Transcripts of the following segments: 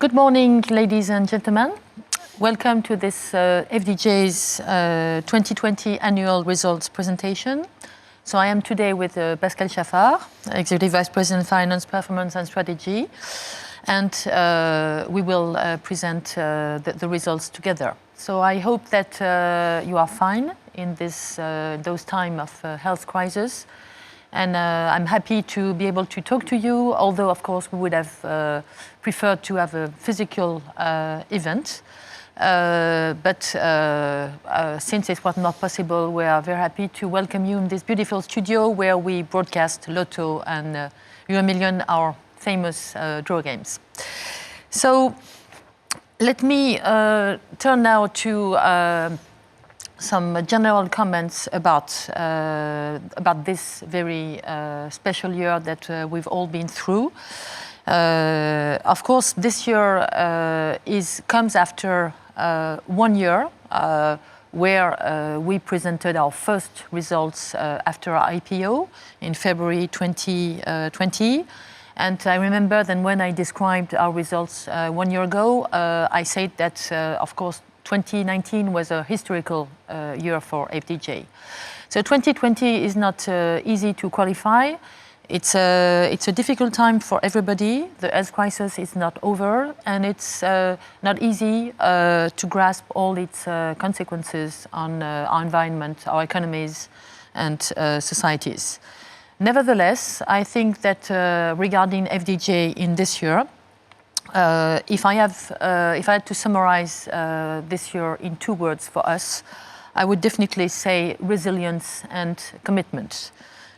Good morning, ladies and gentlemen. Welcome to this FDJ's 2020 annual results presentation. So I am today with Pascal Chaffard, Executive Vice President, Finance, Performance and Strategy, and we will present the results together. So I hope that you are fine in those times of health crisis. And I'm happy to be able to talk to you, although, of course, we would have preferred to have a physical event. But since it was not possible, we are very happy to welcome you in this beautiful studio where we broadcast Lotto and Euromillion, our famous draw games. So let me turn now to some general comments about this very special year that we've all been through. Of course, this year comes after 1 year where we presented our first results after our IPO in February 2020. And I remember then when I described our results 1 year ago, I said that, of course, 2019 was a historical year for FDJ. So 2020 is not easy to qualify. It's a difficult time for everybody. The health crisis is not over, and it's not easy to grasp all its consequences on our environment, our economies, and societies. Nevertheless, I think that regarding FDJ in this year, if I had to summarize this year in 2 words for us, I would definitely say resilience and commitment.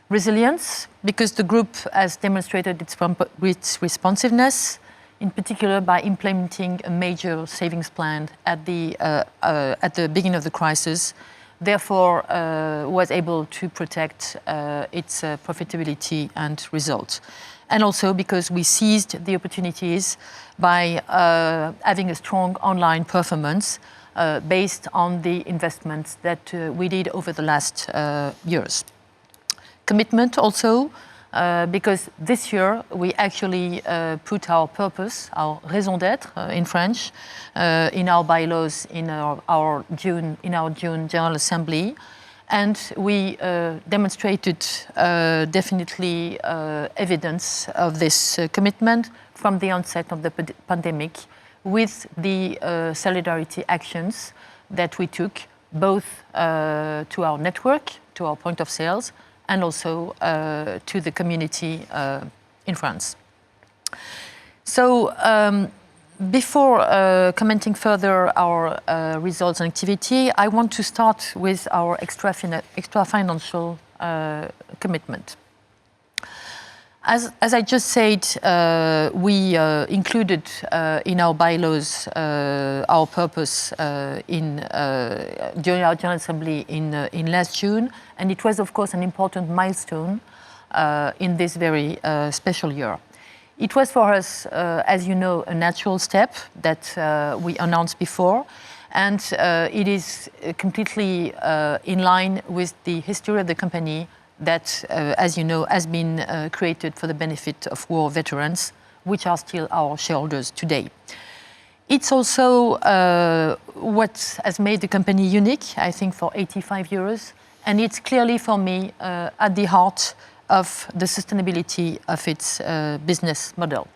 Resilience, because the group has demonstrated its responsiveness, in particular by implementing a major savings plan at the beginning of the crisis, therefore was able to protect its profitability and results. And also because we seized the opportunities by having a strong online performance based on the investments that we did over the last years. Commitment also, because this year we actually put our purpose, our raison d'être in French, in our bylaws in our June General Assembly. And we demonstrated definitely evidence of this commitment from the onset of the pandemic with the solidarity actions that we took both to our network, to our point of sales, and also to the community in France. So before commenting further our results and activity, I want to start with our extra financial commitment. As I just said, we included in our bylaws our purpose during our General Assembly in last June, and it was, of course, an important milestone in this very special year. It was for us, as you know, a natural step that we announced before, and it is completely in line with the history of the company that, as you know, has been created for the benefit of war veterans, which are still our shareholders today. It's also what has made the company unique, I think, for 85 years, and it's clearly for me at the heart of the sustainability of its business model.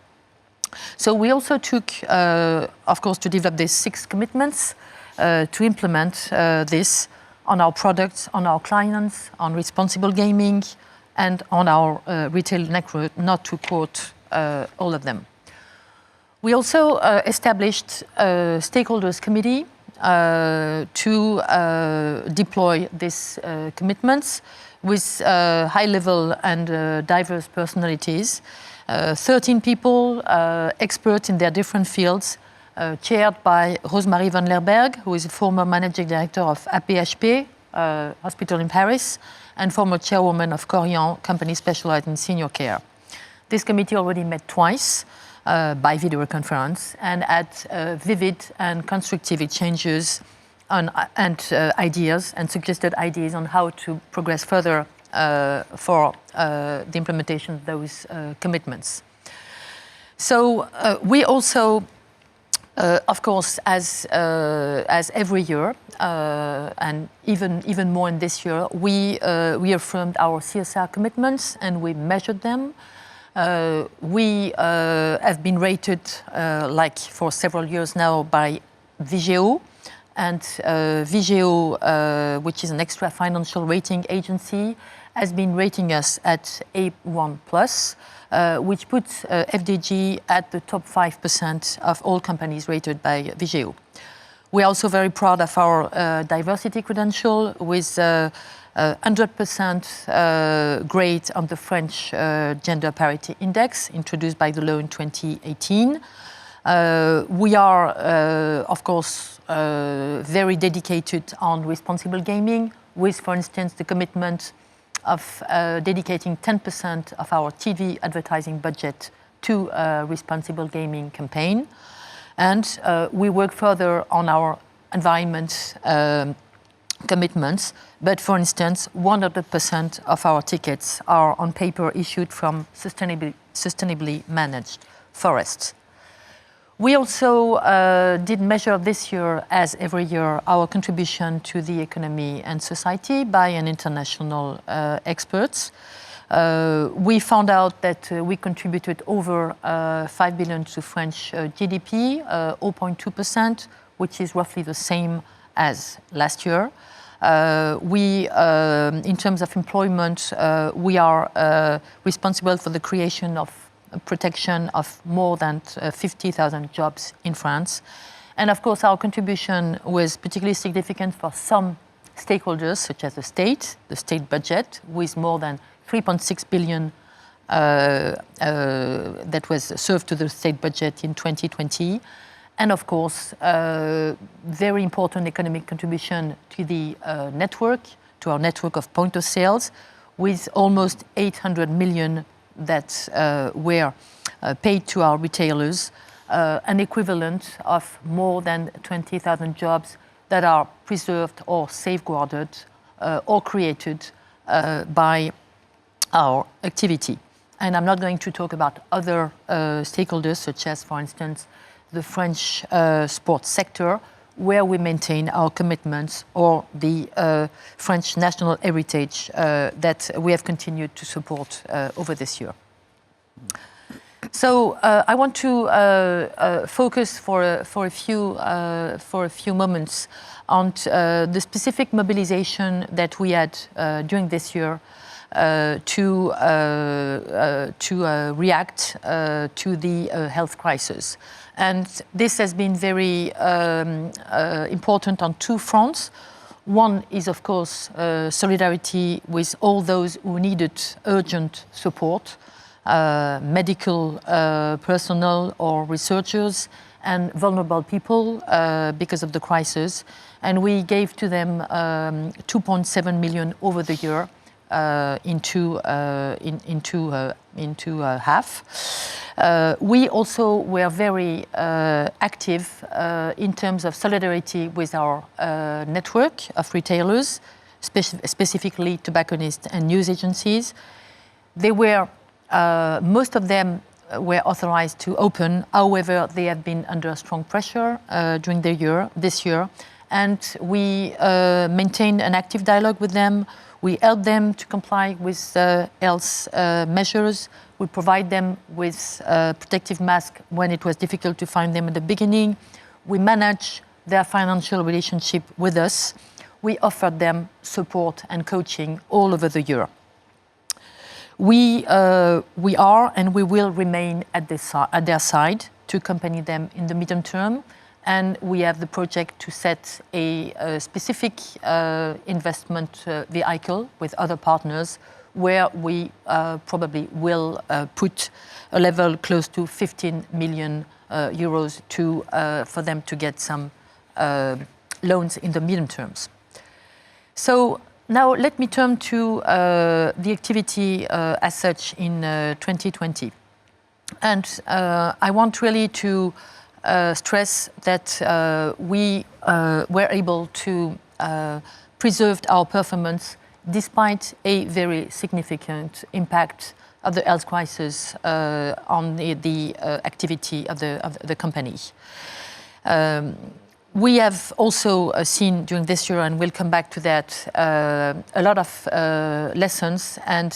So we also took, of course, to develop these 6 commitments to implement this on our products, on our clients, on responsible gaming, and on our retail network, not to quote all of them. We also established a stakeholders committee to deploy these commitments with high-level and diverse personalities. 13 people, experts in their different fields, chaired by Rosemarie van Lerberg, who is a former managing director of APHP, hospital in Paris, and former chairwoman of Corian, company specialized in senior care. This committee already met twice by video conference and had vivid and constructive exchanges and ideas and suggested ideas on how to progress further for the implementation of those commitments. So we also Of course, as every year, and even more in this year, we reaffirmed our CSR commitments and we measured them. We have been rated, like for several years now, by VGO, and VGO, which is an extra financial rating agency, has been rating us at A1+, which puts FDJ at the top 5% of all companies rated by VGO. We're also very proud of our diversity credential with 100% grade on the French Gender Parity Index, introduced by the law in 2018. We are, of course, very dedicated on responsible gaming, with, for instance, the commitment of dedicating 10% of our TV advertising budget to a responsible gaming campaign. And we work further on our environment commitments. But for instance, 100% of our tickets are on paper issued from sustainably managed forests. We also did measure this year, as every year, our contribution to the economy and society by an international experts. We found out that we contributed over 5 billion to French GDP, 0.2%, which is roughly the same as last year. In terms of employment, we are responsible for the creation of protection of more than 50,000 jobs in France. And of course, our contribution was particularly significant for some stakeholders, such as the state budget, with more than 3.6 billion that was served to the state budget in 2020. And of course, very important economic contribution to the network, to our network of point of sales, with almost 800 million that were paid to our retailers, an equivalent of more than 20,000 jobs that are preserved or safeguarded or created by our activity. And I'm not going to talk about other stakeholders, such as, for instance, the French sports sector, where we maintain our commitments, or the French national heritage that we have continued to support over this year. So I want to focus for a few moments on the specific mobilization that we had during this year to react to the health crisis. And this has been very important on two fronts. One is, of course, solidarity with all those who needed urgent support, medical personnel or researchers, and vulnerable people because of the crisis. And we gave to them 2.7 million over the year into half. We also were very active in terms of solidarity with our network of retailers, specifically tobacconists and news agencies. They were, most of them were authorized to open. However, they have been under strong pressure during this year. And we maintained an active dialogue with them. We help them to comply with health measures. We provide them with protective masks when it was difficult to find them at the beginning. We manage their financial relationship with us. We offered them support and coaching all over the year. We are and we will remain at their side to accompany them in the medium term. And we have the project to set a specific investment vehicle with other partners, where we probably will put a level close to 15 million euros for them to get some loans in the medium terms. So now let me turn to the activity as such in 2020. And I want really to stress that we were able to preserve our performance despite a very significant impact of the health crisis on the activity of the company. We have also seen during this year, and we'll come back to that, a lot of lessons. And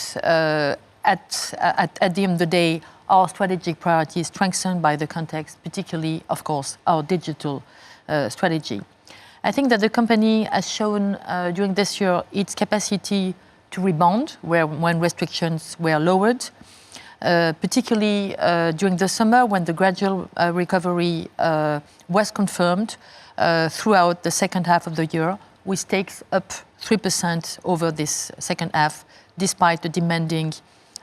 at the end of the day, our strategic priority is strengthened by the context, particularly, of course, our digital strategy. I think that the company has shown during this year its capacity to rebound when restrictions were lowered, particularly during the summer when the gradual recovery was confirmed throughout the second half of the year, with stakes up 3% over this second half, despite the demanding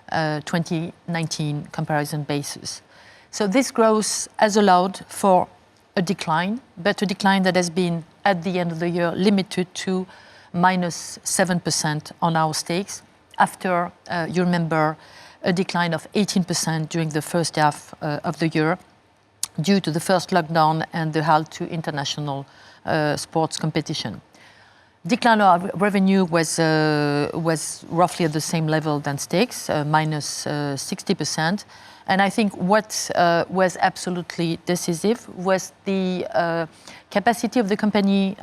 2019 comparison basis. So this growth has allowed for a decline, but a decline that has been, at the end of the year, limited to -7% on our stakes, after, you remember, a decline of 18% during the first half of the year, due to the first lockdown and the halt to international sports competition. Decline of revenue was roughly at the same level than stakes, -60%. And I think what was absolutely decisive was the capacity of the company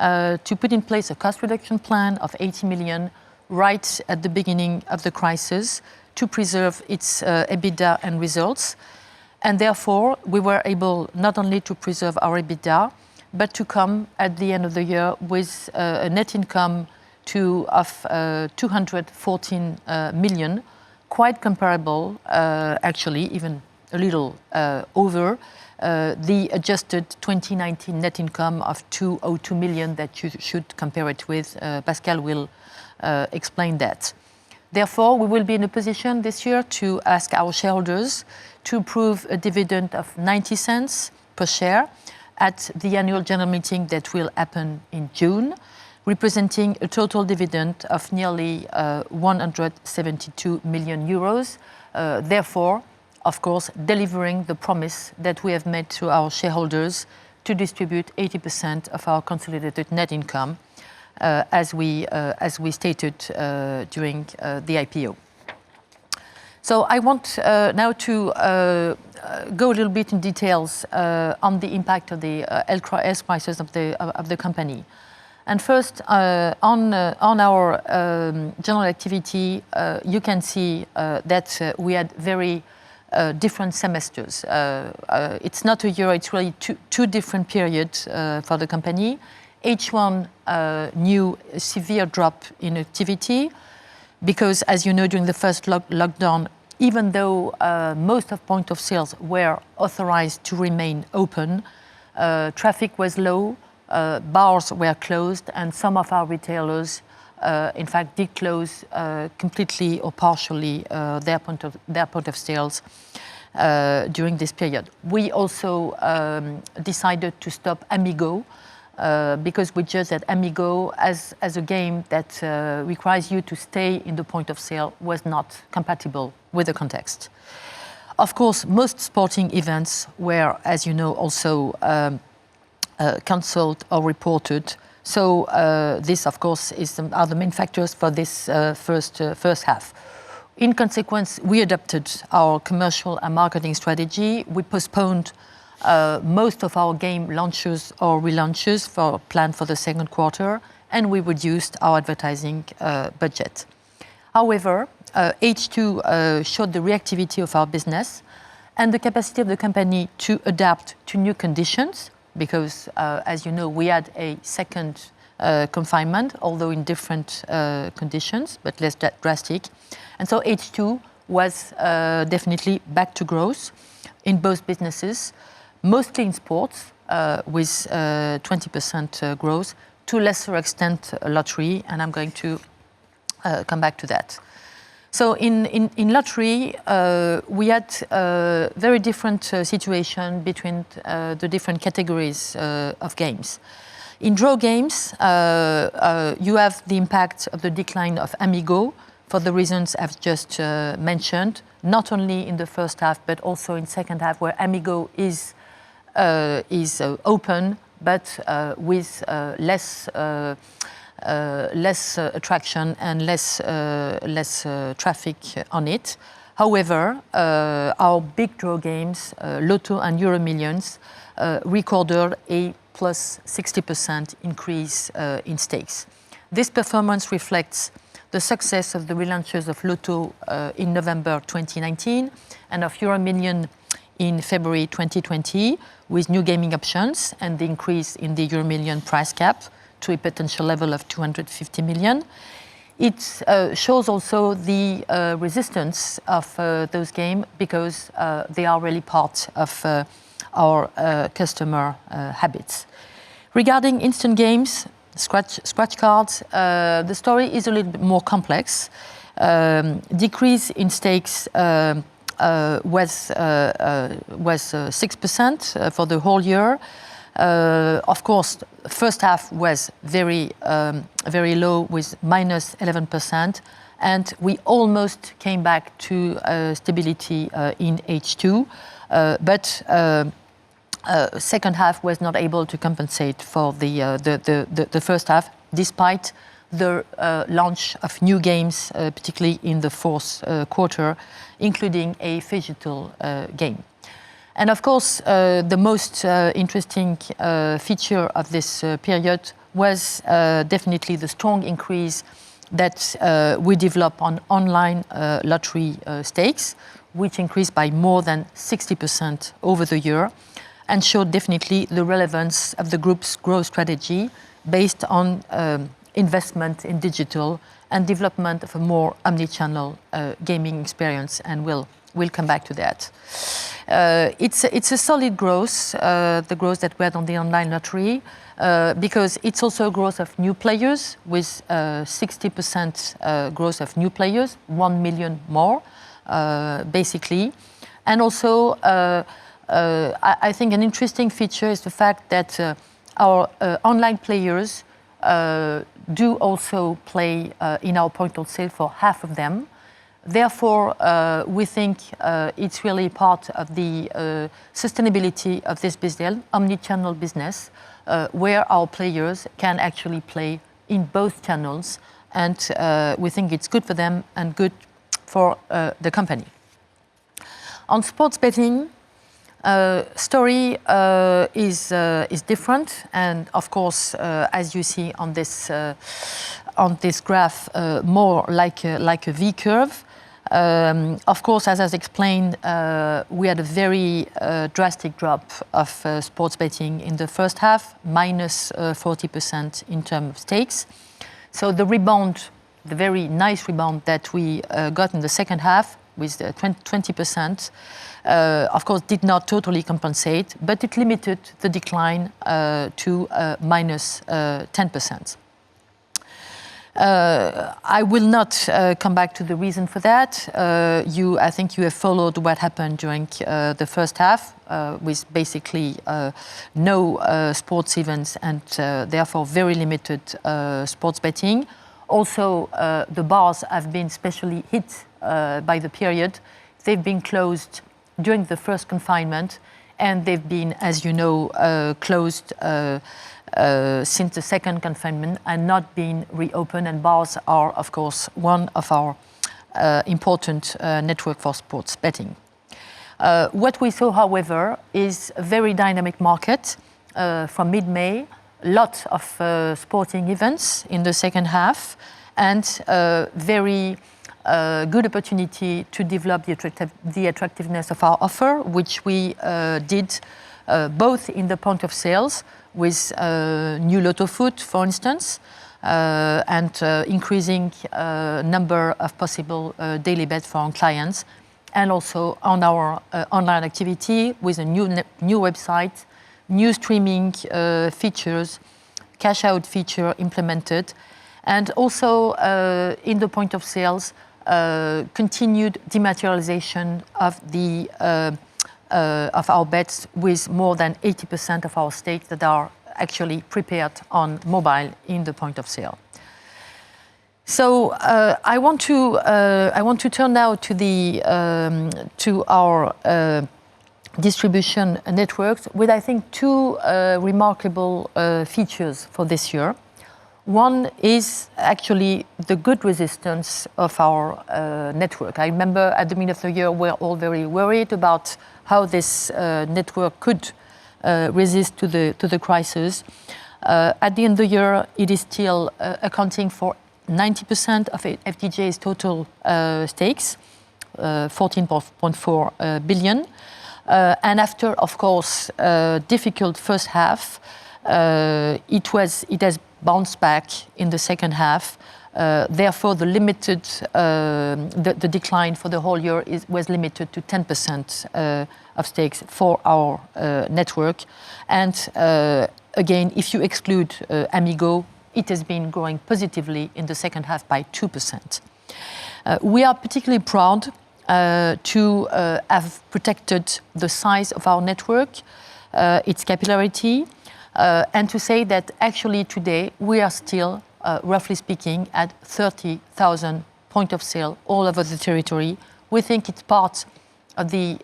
to put in place a cost reduction plan of 80 million right at the beginning of the crisis to preserve its EBITDA and results. And therefore, we were able not only to preserve our EBITDA, but to come at the end of the year with a net income of 214 million, quite comparable, actually, even a little over the adjusted 2019 net income of 202 million that you should compare it with. Pascal will explain that. Therefore, we will be in a position this year to ask our shareholders to approve a dividend of 90 cents per share at the annual general meeting that will happen in June, representing a total dividend of nearly 172 million euros. Therefore, of course, delivering the promise that we have made to our shareholders to distribute 80% of our consolidated net income, as we stated during the IPO. So I want now to go a little bit in details on the impact of the health crisis of the company. And first, on our general activity, you can see that we had very different semesters. It's not a year, it's really two different periods for the company. H1 knew a severe drop in activity because, as you know, during the first lockdown, even though most of point of sales were authorized to remain open, traffic was low, bars were closed, and some of our retailers, in fact, did close completely or partially their point of sales during this period. We also decided to stop Amigo, because we judged that Amigo, as a game that requires you to stay in the point of sale, was not compatible with the context. Of course, most sporting events were, as you know, also cancelled or reported. So this, of course, are the main factors for this first half. In consequence, we adapted our commercial and marketing strategy. We postponed most of our game launches or relaunches planned for the second quarter, and we reduced our advertising budget. However, H2 showed the reactivity of our business and the capacity of the company to adapt to new conditions, because, as you know, we had a second confinement, although in different conditions, but less drastic. And so H2 was definitely back to growth in both businesses, mostly in sports, with 20% growth, to a lesser extent lottery, and I'm going to come back to that. So in lottery, we had a very different situation between the different categories of games. In draw games, you have the impact of the decline of Amigo for the reasons I've just mentioned, not only in the first half, but also in second half, where Amigo is open, but with less attraction and less traffic on it. However, our big draw games, Lotto and Euro Millions, recorded a plus 60% increase in stakes. This performance reflects the success of the relaunches of Lotto in November 2019 and of EuroMillion in February 2020, with new gaming options and the increase in the EuroMillion price cap to a potential level of 250 million. It shows also the resistance of those games because they are really part of our customer habits. Regarding instant games, scratch cards, the story is a little bit more complex. Decrease in stakes was 6% for the whole year. Of course, first half was very low with minus 11%, and we almost came back to stability in H2, but second half was not able to compensate for the first half, despite the launch of new games, particularly in the fourth quarter, including a phygital game. And of course, the most interesting feature of this period was definitely the strong increase that we developed on online lottery stakes, which increased by more than 60% over the year, and showed definitely the relevance of the group's growth strategy based on investment in digital and development of a more omni-channel gaming experience, and we'll come back to that. It's a solid growth, the growth that we had on the online lottery, because it's also a growth of new players with 60% growth of new players, 1 million more, basically. And also, I think an interesting feature is the fact that our online players do also play in our point of sale for half of them. Therefore, we think it's really part of the sustainability of this business, omni-channel business, where our players can actually play in both channels, and we think it's good for them and good for the company. On sports betting, story is different, and of course, as you see on this graph, more like a V curve. Of course, as I explained, we had a very drastic drop of sports betting in the first half, minus 40% in terms of stakes. So the rebound, the very nice rebound that we got in the second half with 20%, of course, did not totally compensate, but it limited the decline to minus 10%. I will not come back to the reason for that. I think you have followed what happened during the first half, with basically no sports events and therefore very limited sports betting. Also, the bars have been specially hit by the period. They've been closed during the first confinement, and they've been, as you know, closed since the second confinement and not been reopened. And bars are, of course, one of our important network for sports betting. What we saw, however, is a very dynamic market from mid-May, lots of sporting events in the second half, and very good opportunity to develop the attractiveness of our offer, which we did both in the point of sales with new Lotto Foot, for instance, and increasing number of possible daily bets for our clients, and also on our online activity with a new website, new streaming features, cash out feature implemented, and also in the point of sales, continued dematerialization of our bets, with more than 80% of our stakes that are actually prepared on mobile in the point of sale. So I want to turn now to our distribution networks with, I think, two remarkable features for this year. One is actually the good resistance of our network. I remember at the beginning of the year, we're all very worried about how this network could resist to the crisis. At the end of the year, it is still accounting for 90% of FDJ's total stakes, 14.4 billion. And after, of course, difficult first half, it has bounced back in the second half. Therefore, the decline for the whole year was limited to 10% of stakes for our network. And again, if you exclude Amigo, it has been growing positively in the second half by 2%. We are particularly proud to have protected the size of our network, its capillarity, and to say that actually today we are still, roughly speaking, at 30,000 point of sale all over the territory. We think it's part of the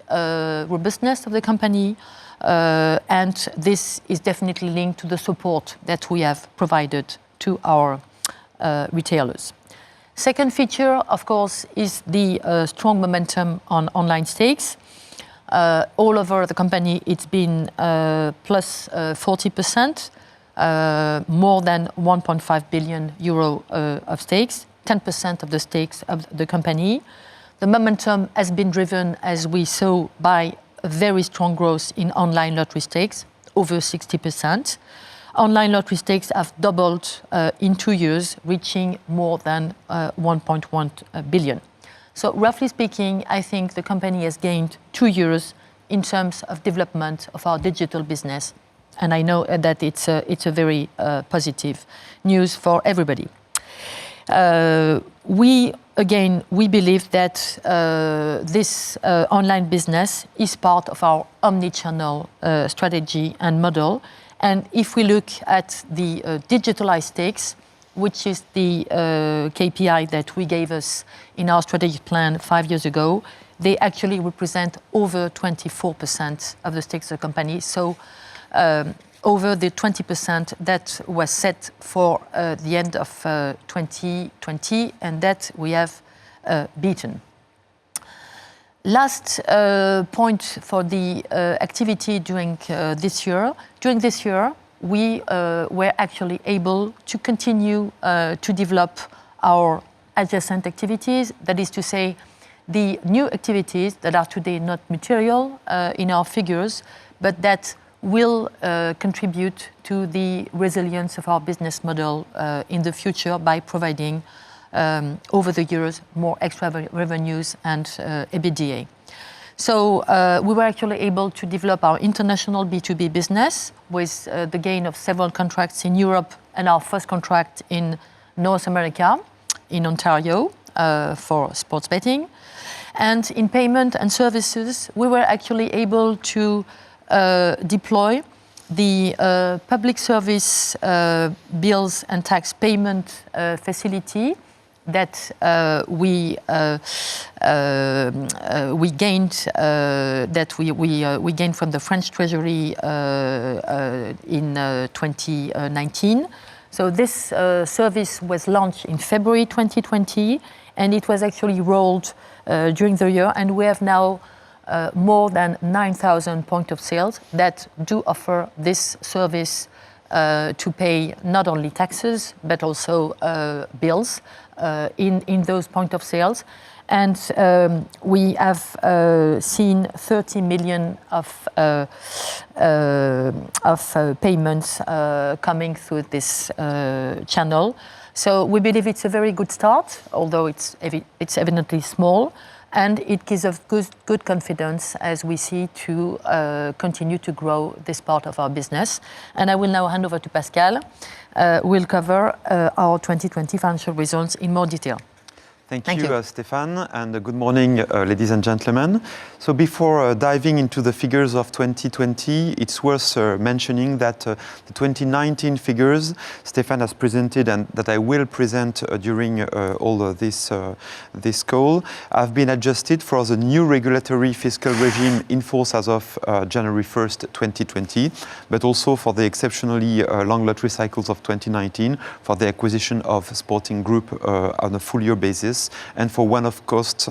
robustness of the company, and this is definitely linked to the support that we have provided to our retailers. Second feature, of course, is the strong momentum on online stakes. All over the company, it's been plus 40%, more than 1.5 billion euro of stakes, 10% of the stakes of the company. The momentum has been driven, as we saw, by a very strong growth in online lottery stakes, over 60%. Online lottery stakes have doubled in 2 years, reaching more than 1.1 billion. So roughly speaking, I think the company has gained 2 years in terms of development of our digital business. And I know that it's a very positive news for everybody. We believe that this online business is part of our omni-channel strategy and model. And if we look at the digitalized stakes, which is the KPI that we gave us in our strategic plan 5 years ago, they actually represent over 24% of the stakes of the company. So over the 20% that was set for the end of 2020, and that we have beaten. Last point for the activity during this year. During this year, we were actually able to continue to develop our adjacent activities. That is to say, the new activities that are today not material in our figures, but that will contribute to the resilience of our business model in the future by providing over the years more extra revenues and EBITDA. So we were actually able to develop our international B2B business with the gain of several contracts in Europe and our first contract in North America, in Ontario, for sports betting. And in payment and services, we were actually able to deploy the public service bills and tax payment facility that we gained from the French Treasury in 2019. So this service was launched in February 2020, and it was actually rolled during the year, and we have now more than 9,000 point of sales that do offer this service to pay not only taxes but also bills in those point of sales. And we have seen 30 million of payments coming through this channel. So we believe it's a very good start, although it's evidently small, and it gives us good confidence as we see to continue to grow this part of our business. And I will now hand over to Pascal, who will cover our 2020 financial results in more detail. Thank you, Stéphane, and good morning, ladies and gentlemen. So before diving into the figures of 2020, it's worth mentioning that the 2019 figures Stéphane has presented and that I will present during all of this call have been adjusted for the new regulatory fiscal regime in force as of January 1st, 2020, but also for the exceptionally long lottery cycles of 2019 for the acquisition of Sporting Group on a full year basis. expenses and for one-off costs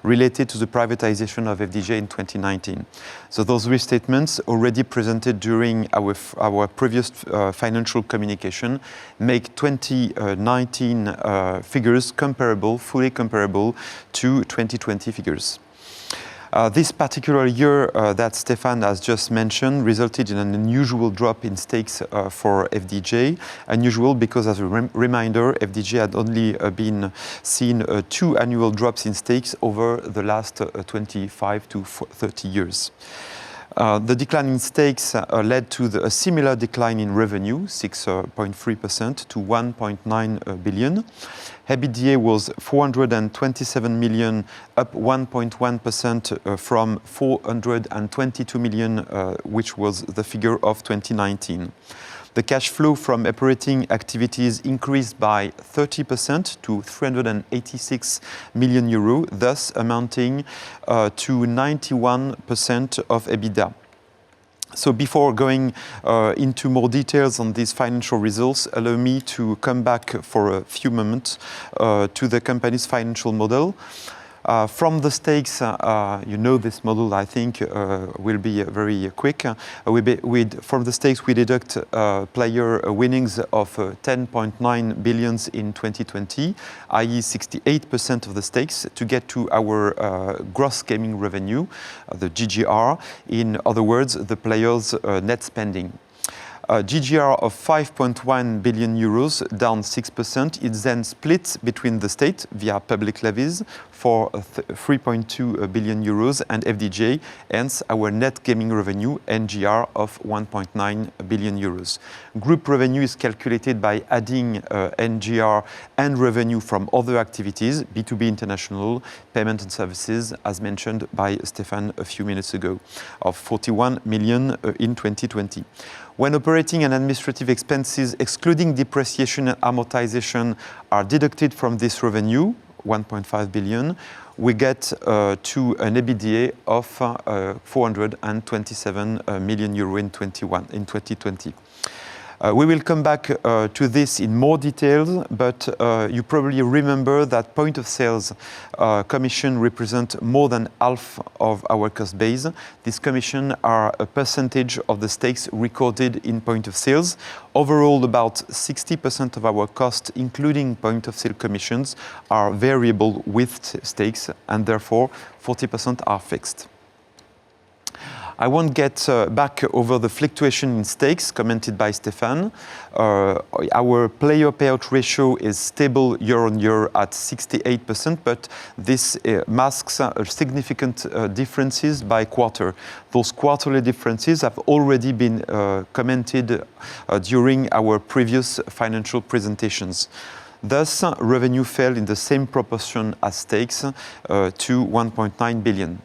related to the privatization of FDJ in 2019. So those restatements already presented during our previous financial communication make 2019 figures comparable, fully comparable to 2020 figures. This particular year that Stéphane has just mentioned resulted in an unusual drop in stakes for FDJ. Unusual because, as a reminder, FDJ had only been seen 2 annual drops in stakes over the last 25 to 30 years. The decline in stakes led to a similar decline in revenue, 6.3% to 1.9 billion. EBITDA was 427 million, up 1.1% from 422 million, which was the figure of 2019. The cash flow from operating activities increased by 30% to 386 million euro, thus amounting to 91% of EBITDA. So before going into more details on these financial results, allow me to come back for a few moments to the company's financial model. From the stakes, you know this model, I think, will be very quick. From the stakes, we deduct player winnings of 10.9 billion in 2020, i.e. 68% of the stakes, to get to our gross gaming revenue, the GGR, in other words, the players' net spending. GGR of 5.1 billion euros, down 6%. It's then split between the state via public levies for 3.2 billion euros and FDJ, hence our net gaming revenue, NGR, of 1.9 billion euros. Group revenue is calculated by adding NGR and revenue from other activities, B2B international, payment and services, as mentioned by Stéphane a few minutes ago, of 41 million in 2020. When operating and administrative expenses, excluding depreciation and amortization, are deducted from this revenue, 1.5 billion, we get to an EBITDA of 427 million euro in 2020. We will come back to this in more detail, but you probably remember that point of sales commission represent more than half of our cost base. These commissions are a percentage of the stakes recorded in point of sales. Overall, about 60% of our costs, including point of sale commissions, are variable with stakes, and therefore 40% are fixed. I won't get back over the fluctuation in stakes commented by Stéphane. Our player payout ratio is stable year on year at 68%, but this masks significant differences by quarter. Those quarterly differences have already been commented during our previous financial presentations. Thus, revenue fell in the same proportion as stakes to 1.9 billion.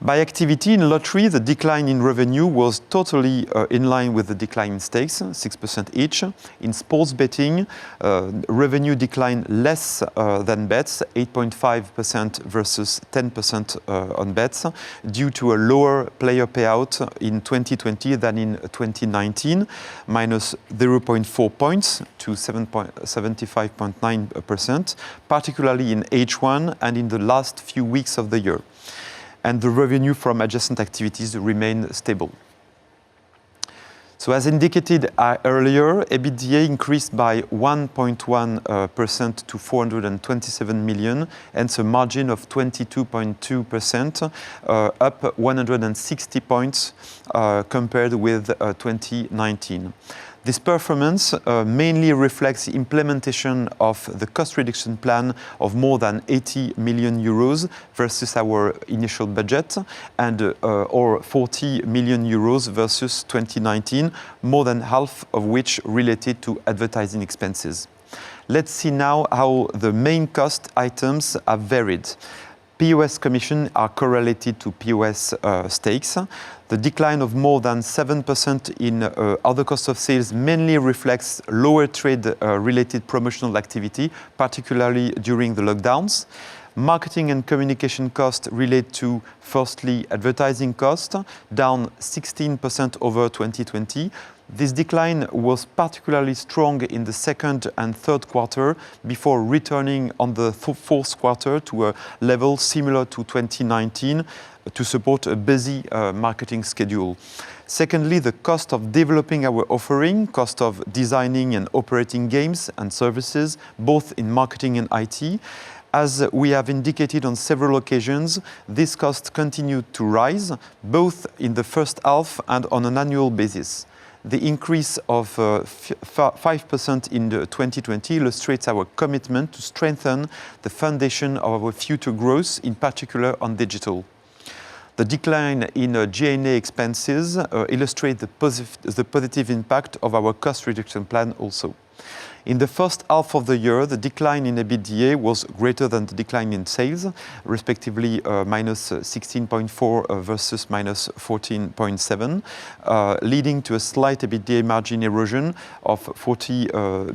By activity, in lottery, the decline in revenue was totally in line with the decline in stakes, 6% each. In sports betting, revenue declined less than bets, 8.5% versus 10% on bets, due to a lower player payout in 2020 than in 2019, minus 0.4 points to 75.9%, particularly in H1 and in the last few weeks of the year. And the revenue from adjacent activities remained stable. So as indicated earlier, EBITDA increased by 1.1% to 427 million, and a margin of 22.2%, up 160 points compared with 2019. This performance mainly reflects the implementation of the cost reduction plan of more than 80 million euros versus our initial budget, and or 40 million euros versus 2019, more than half of which related to advertising expenses. Let's see now how the main cost items have varied. POS commissions are correlated to POS stakes. The decline of more than 7% in other cost of sales mainly reflects lower trade-related promotional activity, particularly during the lockdowns. Marketing and communication costs relate to, firstly, advertising costs, down 16% over 2020. This decline was particularly strong in the second and third quarter before returning on the fourth quarter to a level similar to 2019 to support a busy marketing schedule. Secondly, the cost of developing our offering, cost of designing and operating games and services, both in marketing and IT. As we have indicated on several occasions, this cost continued to rise, both in the first half and on an annual basis. The increase of 5% in 2020 illustrates our commitment to strengthen the foundation of our future growth, in particular on digital. The decline in G&A expenses illustrates the positive impact of our cost reduction plan also. In the first half of the year, the decline in EBITDA was greater than the decline in sales, respectively minus 16.4 versus minus 14.7, leading to a slight EBITDA margin erosion of 40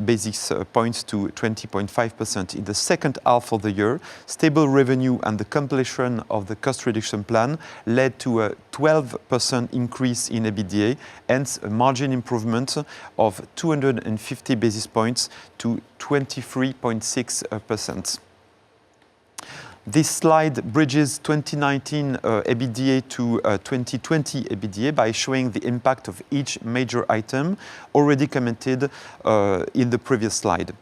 basis points to 20.5%. In the second half of the year, stable revenue and the completion of the cost reduction plan led to a 12% increase in EBITDA, hence a margin improvement of 250 basis points to 23.6%. This slide bridges 2019 EBITDA to 2020 EBITDA by showing the impact of each major item already commented in the previous slide.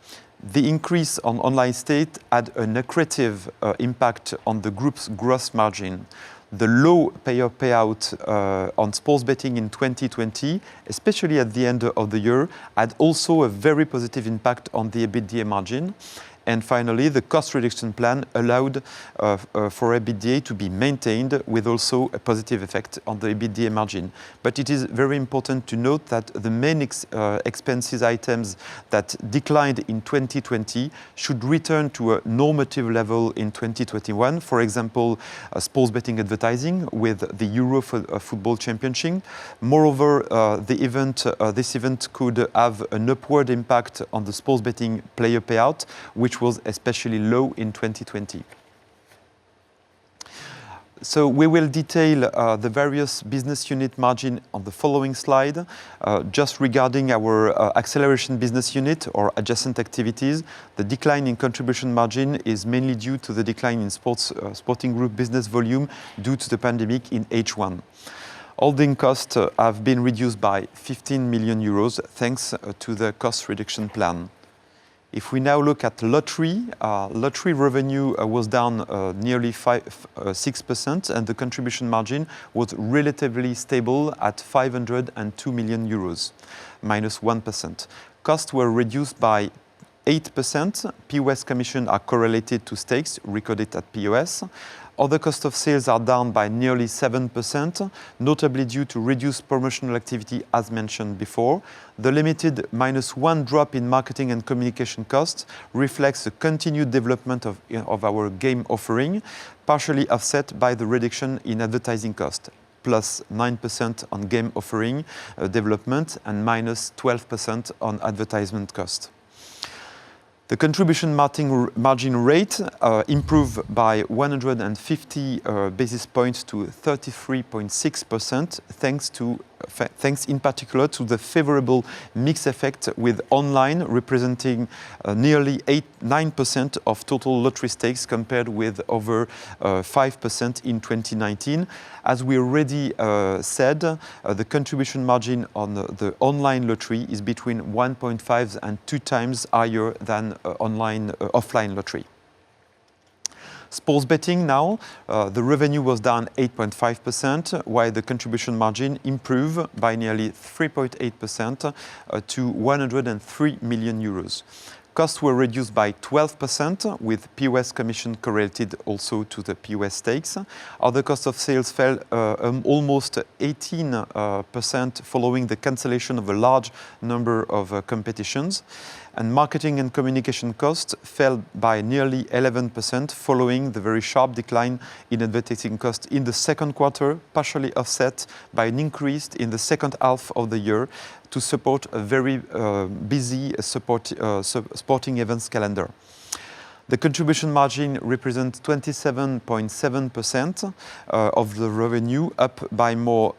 The increase on online state had an accretive impact on the group's gross margin. The low payer payout on sports betting in 2020, especially at the end of the year, had also a very positive impact on the EBITDA margin. And finally, the cost reduction plan allowed for EBITDA to be maintained with also a positive effect on the EBITDA margin. But it is very important to note that the main expenses items that declined in 2020 should return to a normative level in 2021. For example, sports betting advertising with the Euro Football Championship. Moreover, this event could have an upward impact on the sports betting player payout, which was especially low in 2020. So we will detail the various business unit margin on the following slide. Just regarding our acceleration business unit or adjacent activities, the decline in contribution margin is mainly due to the decline in sporting group business volume due to the pandemic in H1. Holding costs have been reduced by 15 million euros thanks to the cost reduction plan. If we now look at lottery, lottery revenue was down nearly 6%, and the contribution margin was relatively stable at 502 million euros, minus 1%. Costs were reduced by 8%. POS commission are correlated to stakes recorded at POS. Other cost of sales are down by nearly 7%, notably due to reduced promotional activity as mentioned before. The limited -1 drop in marketing and communication costs reflects the continued development of our game offering, partially offset by the reduction in advertising cost, plus 9% on game offering development and minus 12% on advertisement cost. The contribution margin rate improved by 150 basis points to 33.6%, thanks in particular to the favorable mix effect with online representing nearly 9% of total lottery stakes compared with over 5% in 2019. As we already said, the contribution margin on the online lottery is between 1.5 and 2 times higher than offline lottery. Sports betting now, the revenue was down 8.5%, while the contribution margin improved by nearly 3.8% to 103 million euros. Costs were reduced by 12%, with POS commission correlated also to the POS stakes. Other cost of sales fell almost 18% following the cancellation of a large number of competitions. And marketing and communication costs fell by nearly 11% following the very sharp decline in advertising costs in the second quarter, partially offset by an increase in the second half of the year to support a very busy sporting events calendar. The contribution margin represents 27.7% of the revenue, up by more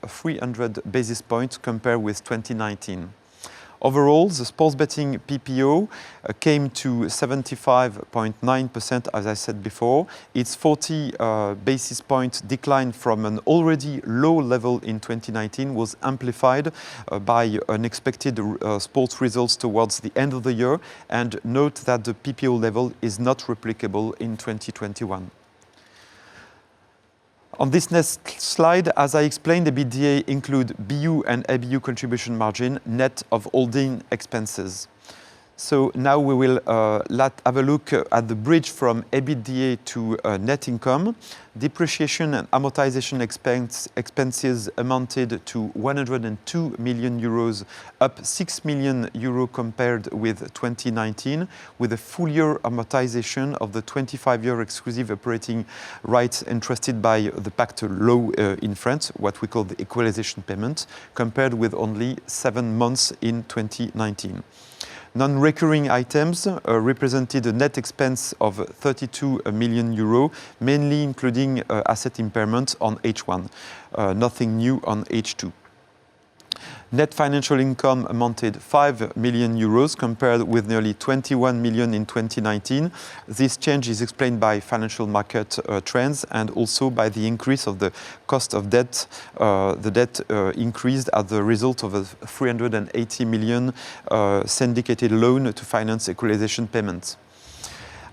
300 basis points compared with 2019. Overall, the sports betting PPO came to 75.9%, as I said before. Its 40 basis point decline from an already low level in 2019 was amplified by unexpected sports results towards the end of the year. And note that the PPO level is not replicable in 2021. On this next slide, as I explained, EBITDA include BU and ABU contribution margin, net of holding expenses. So now we will have a look at the bridge from EBITDA to net income. Depreciation and amortization expenses amounted to 102 million euros, up 6 million euros compared with 2019, with a full year amortization of the 25-year exclusive operating rights entrusted by the Pacte law in France, what we call the equalization payment, compared with only 7 months in 2019. Non-recurring items represented a net expense of 32 million euro, mainly including asset impairment on H1. Nothing new on H2. Net financial income amounted 5 million euros compared with nearly 21 million in 2019. This change is explained by financial market trends and also by the increase of the cost of debt. The debt increased as a result of a 380 million syndicated loan to finance equalization payments.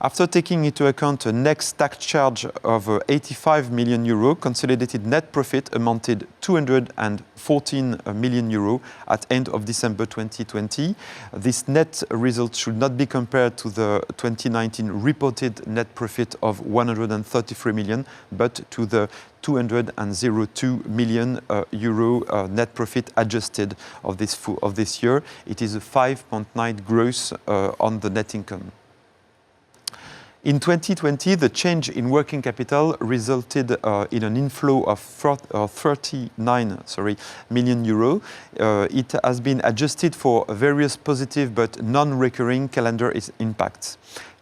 After taking into account a next tax charge of 85 million euro, consolidated net profit amounted 214 million euro at end of December 2020. This net result should not be compared to the 2019 reported net profit of 133 million, but to the 202 million euro net profit adjusted of this year. It is a 5.9% growth on the net income. In 2020, the change in working capital resulted in an inflow of 39 million euro. It has been adjusted for various positive but non-recurring calendar impacts.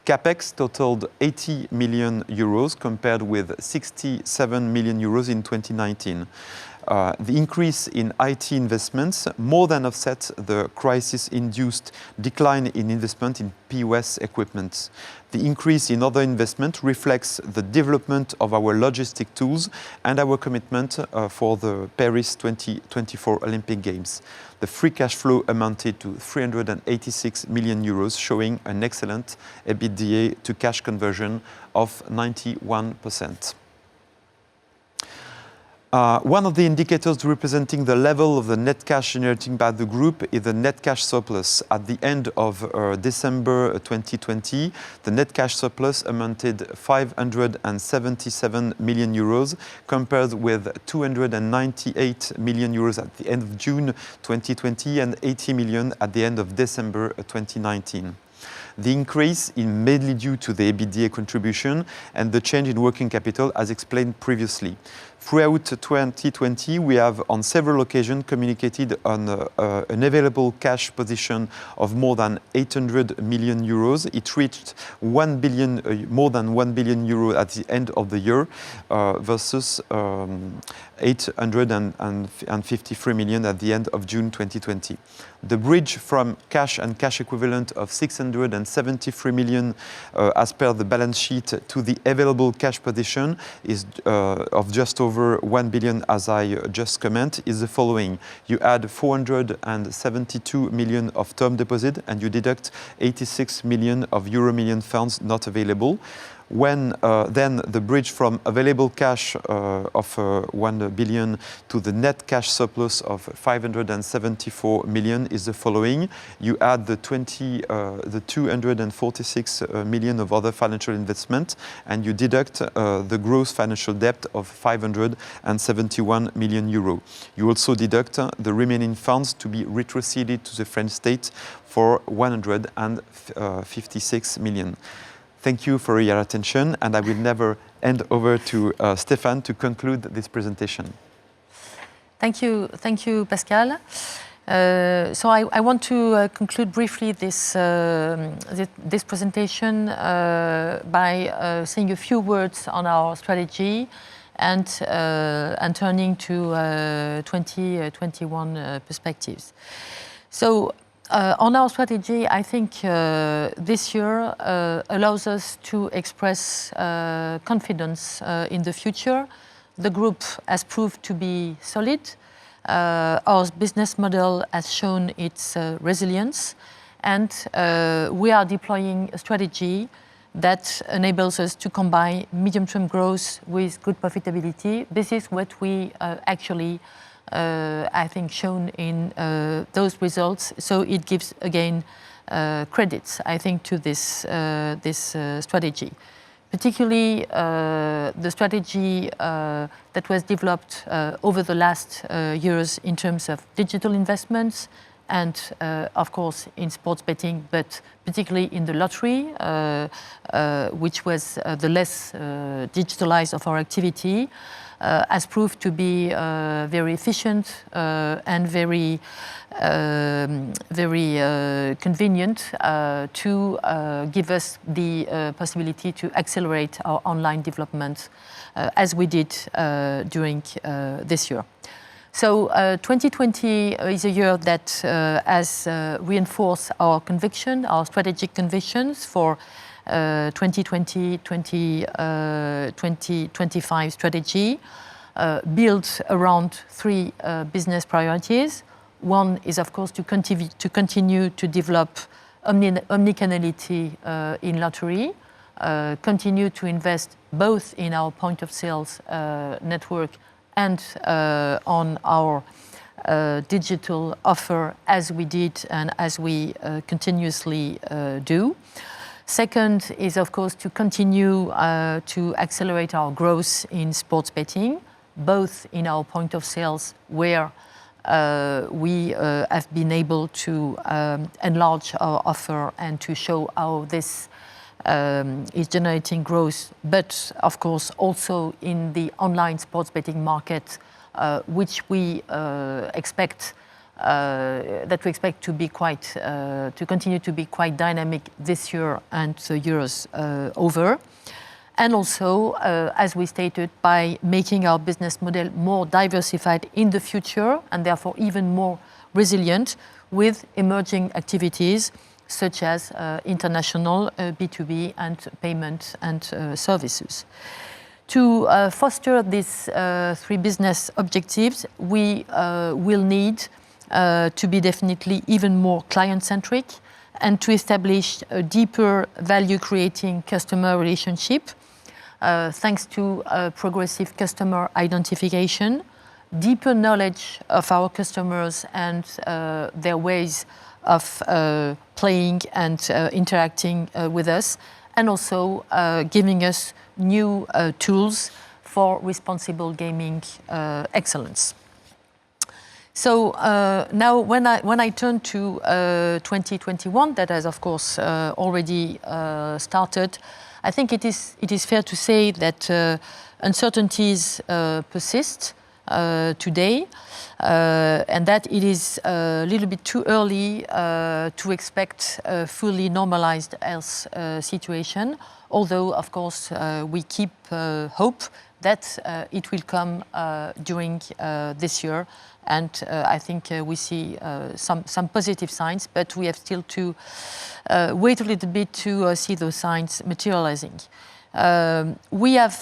CapEx totaled 80 million euros compared with 67 million euros in 2019. The increase in IT investments more than offset the crisis-induced decline in investment in POS equipment. The increase in other investment reflects the development of our logistic tools and our commitment for the Paris 2024 Olympic Games. The free cash flow amounted to 386 million euros, showing an excellent EBITDA to cash conversion of 91%. One of the indicators representing the level of the net cash generated by the group is the net cash surplus. At the end of December 2020, the net cash surplus amounted 577 million euros, compared with 298 million euros at the end of June 2020 and 80 million at the end of December 2019. The increase is mainly due to the EBITDA contribution and the change in working capital, as explained previously. Throughout 2020, we have on several occasions communicated on an available cash position of more than 800 million euros. It reached 1 billion, more than 1 billion euros at the end of the year versus 853 million at the end of June 2020. The bridge from cash and cash equivalent of 673 million as per the balance sheet to the available cash position is of just over 1 billion, as I just commented, is the following. You add 472 million of term deposit and you deduct 86 million of Euro million funds not available. When then the bridge from available cash of 1 billion to the net cash surplus of 574 million is the following. You add the 246 million of other financial investment and you deduct the gross financial debt of 571 million euro. You also deduct the remaining funds to be retroceded to the French state for 156 million. Thank you for your attention, and I will never hand over to Stéphane to conclude this presentation. Thank you, Pascal. So I want to conclude briefly this presentation by saying a few words on our strategy and turning to 2021 perspectives. So on our strategy, I think this year allows us to express confidence in the future. The group has proved to be solid. Our business model has shown its resilience, and we are deploying a strategy that enables us to combine medium-term growth with good profitability. This is what we actually, I think, shown in those results. So it gives, again, credits, I think, to this strategy. Particularly the strategy that was developed over the last years in terms of digital investments and, of course, in sports betting, but particularly in the lottery, which was the less digitalized of our activity, has proved to be very efficient and very convenient to give us the possibility to accelerate our online development as we did during this year. So 2020 is a year that has reinforced our conviction, our strategic convictions for 2020-2025 strategy, built around three business priorities. One is, of course, to continue to develop omnichannelity in lottery, continue to invest both in our point of sales network and on our digital offer, as we did and as we continuously do. Second is, of course, to continue to accelerate our growth in sports betting, both in our point of sales, where we have been able to enlarge our offer and to show how this is generating growth, but of course also in the online sports betting market, which we expect to be to continue to be quite dynamic this year and the years over. And also, as we stated, by making our business model more diversified in the future and therefore even more resilient with emerging activities such as international B2B and payment and services. To foster these three business objectives, we will need to be definitely even more client-centric and to establish a deeper value-creating customer relationship thanks to progressive customer identification, deeper knowledge of our customers and their ways of playing and interacting with us, and also giving us new tools for responsible gaming excellence. So now when I turn to 2021, that has of course already started, I think it is fair to say that uncertainties persist today, and that it is a little bit too early to expect a fully normalized health situation, although of course we keep hope that it will come during this year. And I think we see some positive signs, but we have still to wait a little bit to see those signs materializing. We have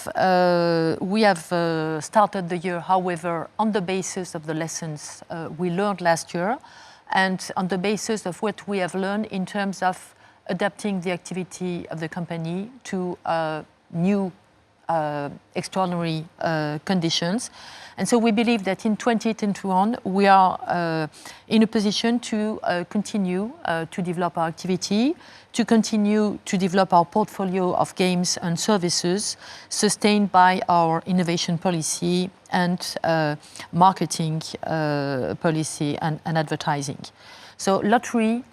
started the year, however, on the basis of the lessons we learned last year, and on the basis of what we have learned in terms of adapting the activity of the company to new extraordinary conditions. And so we believe that in 2021 we are in a position to continue to develop our activity, to continue to develop our portfolio of games and services, sustained by our innovation policy and marketing policy and advertising. So lottery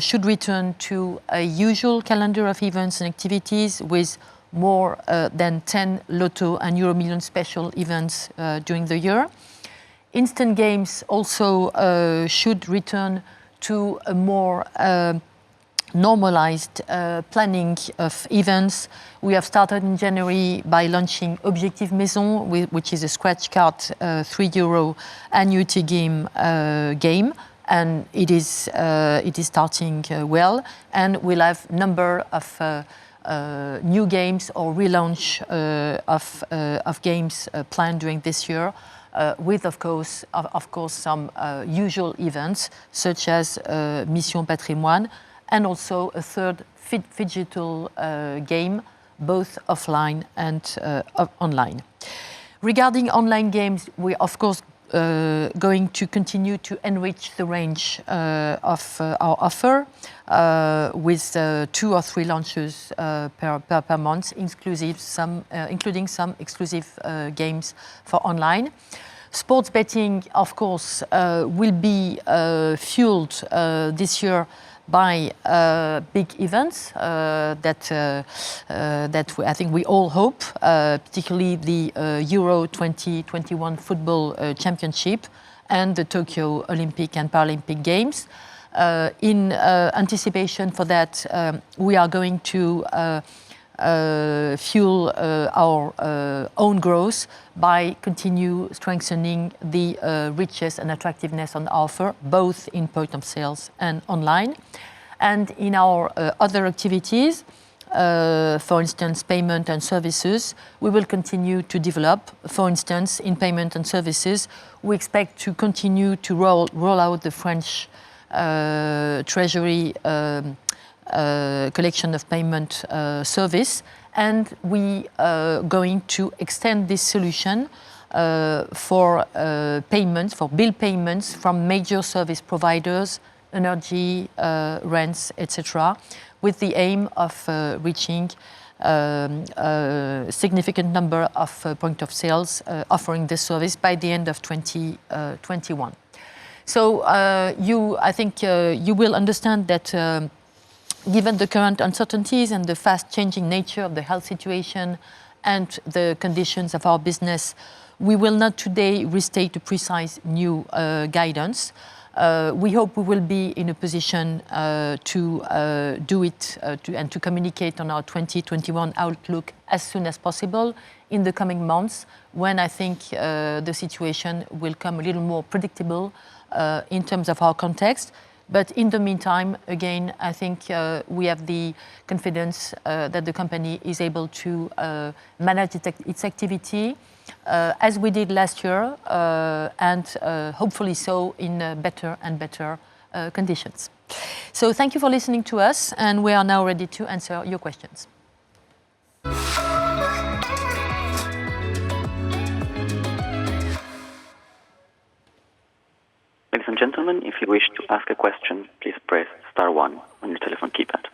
should return to a usual calendar of events and activities with more than 10 Lotto and Euro Millions special events during the year. Instant games also should return to a more normalized planning of events. We have started in January by launching Objectif Maison, which is a scratch card €3 annuity game, and it is starting well. And we'll have a number of new games or relaunch of games planned during this year. With, of course, some usual events such as Mission Patrimoine, and also a third digital game, both offline and online. Regarding online games, we of course going to continue to enrich the range of our offer with 2 or 3 launches per month, including some exclusive games for online. Sports betting, of course, will be fueled this year by big events that I think we all hope, particularly the Euro 2021 Football Championship and the Tokyo Olympic and Paralympic Games. In anticipation for that, we are going to fuel our own growth by continue strengthening the richness and attractiveness on offer, both in point of sales and online. And in our other activities, for instance, payment and services, we will continue to develop. For instance, in payment and services, we expect to continue to roll out the French Treasury collection of payment service, and we are going to extend this solution for payments, for bill payments from major service providers, energy, rents, etc., with the aim of reaching a significant number of point of sales offering this service by the end of 2021. So I think you will understand that given the current uncertainties and the fast-changing nature of the health situation and the conditions of our business, we will not today restate a precise new guidance. We hope we will be in a position to do it and to communicate on our 2021 outlook as soon as possible in the coming months, when I think the situation will come a little more predictable in terms of our context. But in the meantime, again, I think we have the confidence that the company is able to manage its activity as we did last year, and hopefully so in better and better conditions. So thank you for listening to us, and we are now ready to answer your questions. Ladies and gentlemen, if you wish to ask a question, please press star 1 on your telephone keypad.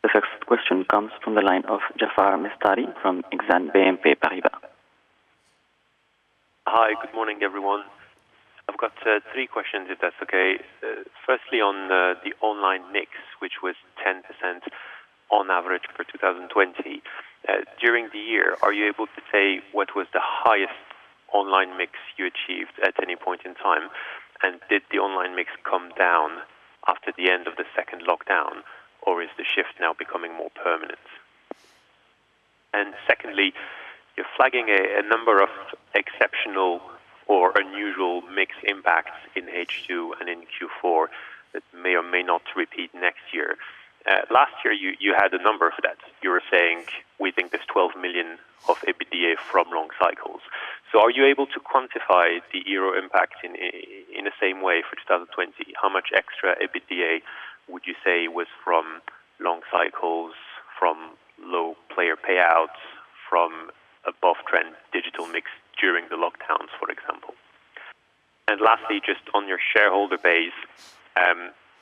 The first question comes from the line of Jaafar Mestari from Exane BNP Paribas. Hi, good morning, everyone. I've got 3 questions, if that's okay. Firstly, on the online mix, which was 10% on average for 2020. During the year, are you able to say what was the highest online mix you achieved at any point in time? And did the online mix come down after the end of the second lockdown, or is the shift now becoming more permanent? And secondly, you're flagging a number of exceptional or unusual mix impacts in H2 and in Q4 that may or may not repeat next year. Last year, you had a number for that. You were saying, we think there's 12 million of EBITDA from long cycles. So are you able to quantify the euro impact in the same way for 2020? How much extra EBITDA would you say was from long cycles, from low player payouts, from above-trend digital mix during the lockdowns, for example? And lastly, just on your shareholder base,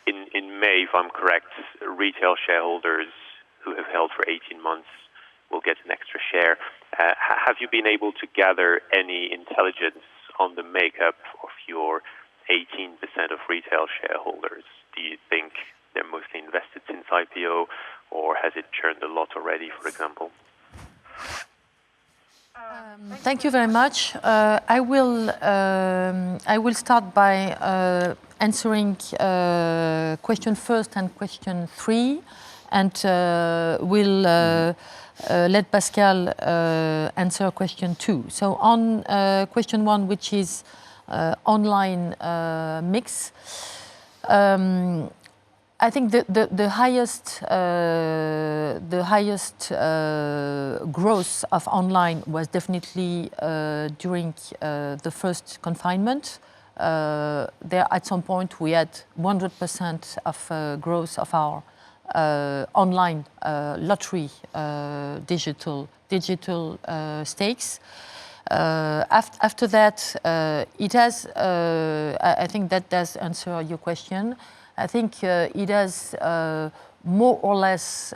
in May, if I'm correct, retail shareholders who have held for 18 months will get an extra share. Have you been able to gather any intelligence on the makeup of your 18% of retail shareholders? Do you think they're mostly invested since IPO, or has it churned a lot already, for example? Thank you very much. I will start by answering question first and question 3, and will let Pascal answer question 2. So on question 1, which is online mix, I think the highest growth of online was definitely during the first confinement. There, at some point, we had 100% of growth of our online lottery digital stakes. After that, it has. I think that does answer your question. I think it has more or less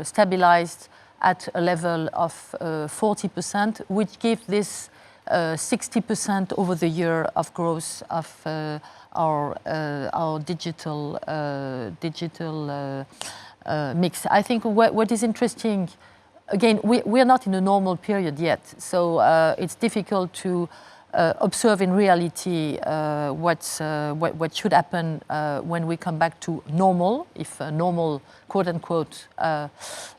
stabilized at a level of 40%, which gives this 60% over the year of growth of our digital mix. I think what is interesting, again, we are not in a normal period yet, so it's difficult to observe in reality what should happen when we come back to normal, if normal, quote unquote,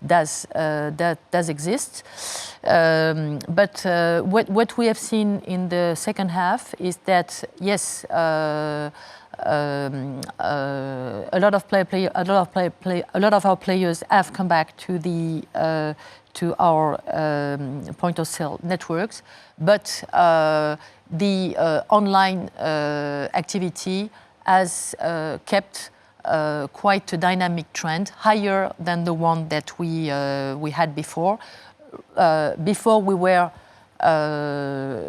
does exist. But what we have seen in the second half is that yes, a lot of our players have come back to our point of sale networks, but the online activity has kept quite a dynamic trend, higher than the one that we had before. Before we were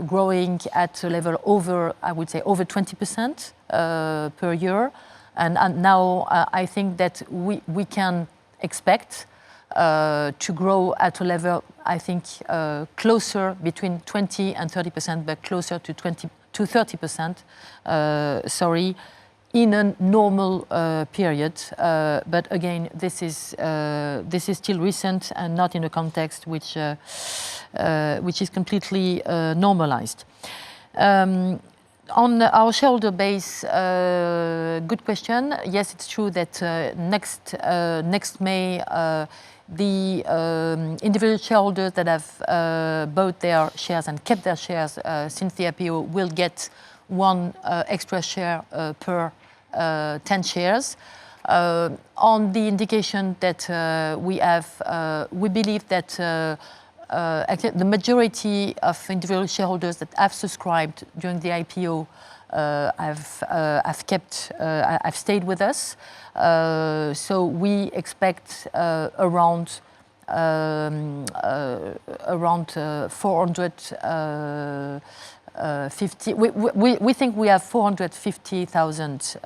growing at a level over, I would say, over 20% per year, and now I think that we can expect to grow at a level, I think, closer between 20 and 30%, but closer to 30%. Sorry, in a normal period. But again, this is still recent and not in a context which is completely normalized. On our shareholder base, good question. Yes, it's true that next May, the individual shareholders that have bought their shares and kept their shares since the IPO will get 1 extra share per 10 shares. On the indication that we have, we believe that actually the majority of individual shareholders that have subscribed during the IPO have stayed with us. So we expect around 450. We think we have 450,000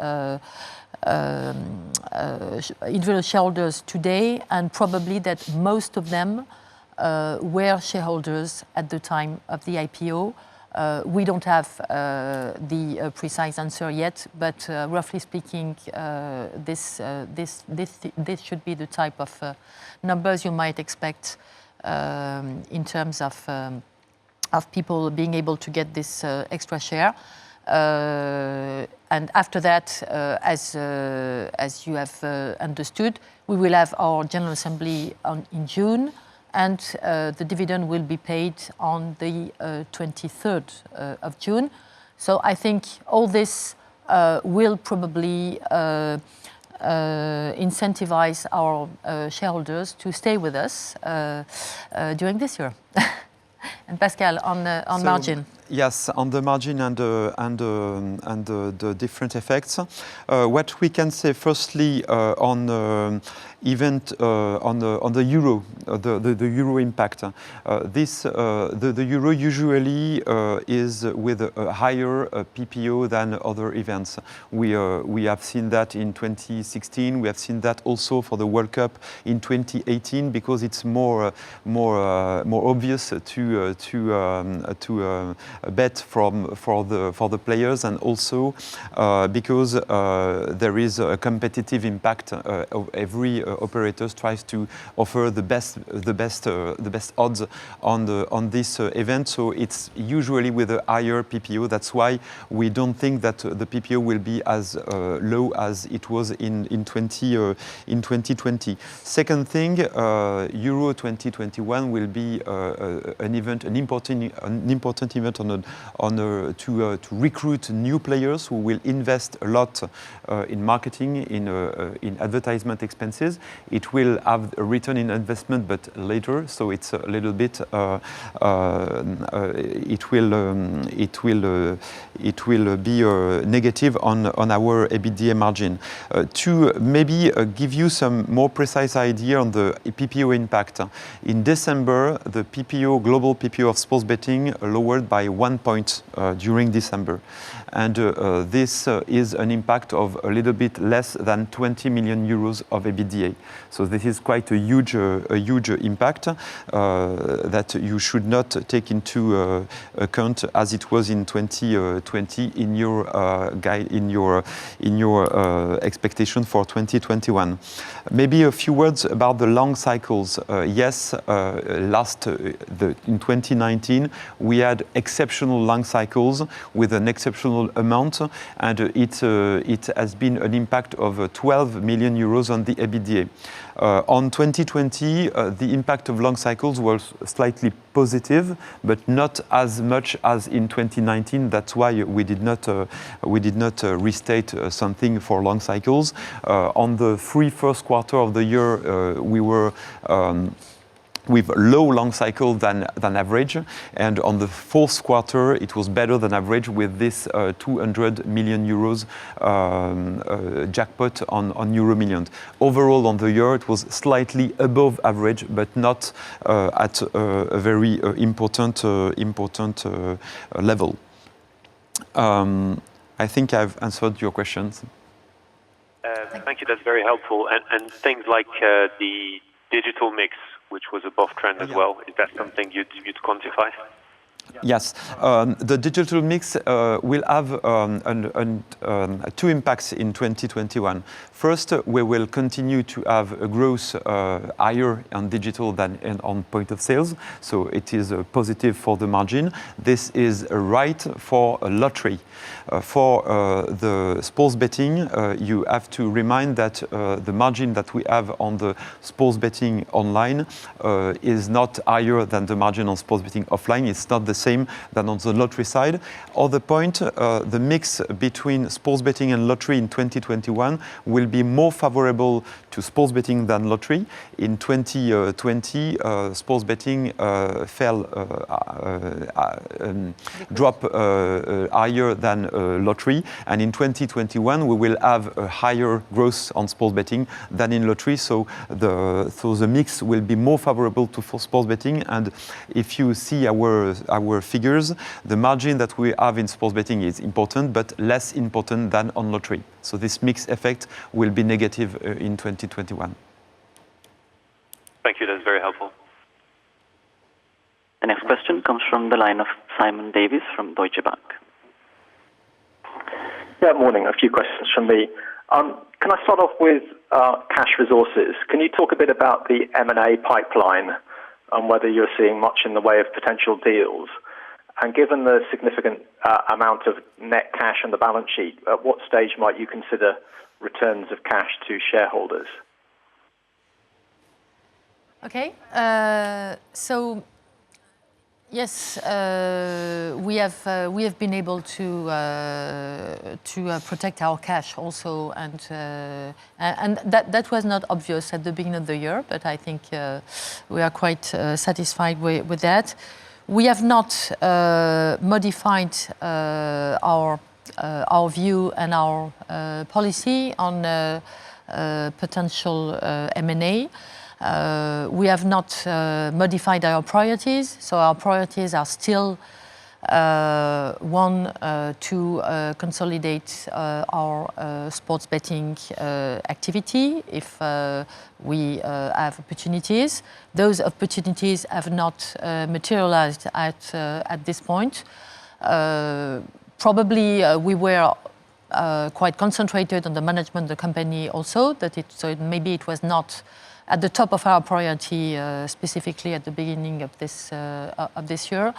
individual shareholders today, and probably that most of them were shareholders at the time of the IPO. We don't have the precise answer yet, but roughly speaking, this should be the type of numbers you might expect in terms of people being able to get this extra share. And after that, as you have understood, we will have our General Assembly in June, and the dividend will be paid on the 23rd of June. So I think all this will probably incentivize our shareholders to stay with us during this year. And Pascal, on margin. Yes, on the margin and the different effects. What we can say firstly on event on the euro, the euro impact. The euro usually is with a higher PPO than other events. We have seen that in 2016. We have seen that also for the World Cup in 2018, because it's more obvious to bet for the players, and also because there is a competitive impact. Every operator tries to offer the best odds on this event. So it's usually with a higher PPO. That's why we don't think that the PPO will be as low as it was in 2020. Second thing, Euro 2021 will be an important event to recruit new players who will invest a lot in marketing, in advertisement expenses. It will have a return in investment, but later, so it's a little bit. It will be negative on our EBITDA margin. To maybe give you some more precise idea on the PPO impact, in December, the global PPO of sports betting lowered by 1 point during December. And this is an impact of a little bit less than 20 million euros of EBITDA. So this is quite a huge impact that you should not take into account as it was in 2020 in your expectation for 2021. Maybe a few words about the long cycles. Yes, in 2019 we had exceptional long cycles with an exceptional amount, and it has been an impact of 12 million euros on the EBITDA. On 2020, the impact of long cycles was slightly positive, but not as much as in 2019. That's why we did not restate something for long cycles. On the first quarter of the year, we were with low long cycle than average, and on the fourth quarter it was better than average with this 200 million euros jackpot on Euro Millions. Overall on the year it was slightly above average, but not at a very important level. I think I've answered your questions. Thank you, that's very helpful. And things like the digital mix, which was above trend as well. Is that something you'd quantify? Yes, the digital mix will have two impacts in 2021. First, we will continue to have a growth higher on digital than on point of sales, so it is positive for the margin. This is right for a lottery. For the sports betting, you have to remind that the margin that we have on the sports betting online is not higher than the margin on sports betting offline. It's not the same than on the lottery side. Other point, the mix between sports betting and lottery in 2021 will be more favorable to sports betting than lottery. In 2020, sports betting drop higher than lottery, and in 2021 we will have a higher growth on sports betting than in lottery. So the mix will be more favorable for sports betting. And if you see our figures, the margin that we have in sports betting is important, but less important than on lottery. So this mix effect will be negative in 2021. Thank you, that's very helpful. The next question comes from the line of Simon Davies from Deutsche Bank. Yeah, morning. A few questions from me. Can I start off with cash resources? Can you talk a bit about the M&A pipeline and whether you're seeing much in the way of potential deals? And given the significant amount of net cash on the balance sheet, at what stage might you consider returns of cash to shareholders? Okay, so yes, we have been able to protect our cash also, and that was not obvious at the beginning of the year, but I think we are quite satisfied with that. We have not modified our view and our policy on potential M&A. We have not modified our priorities, so our priorities are still one, to consolidate our sports betting activity if we have opportunities. Those opportunities have not materialized at this point. Probably we were quite concentrated on the management of the company also, maybe it was not at the top of our priority, specifically at the beginning of this year.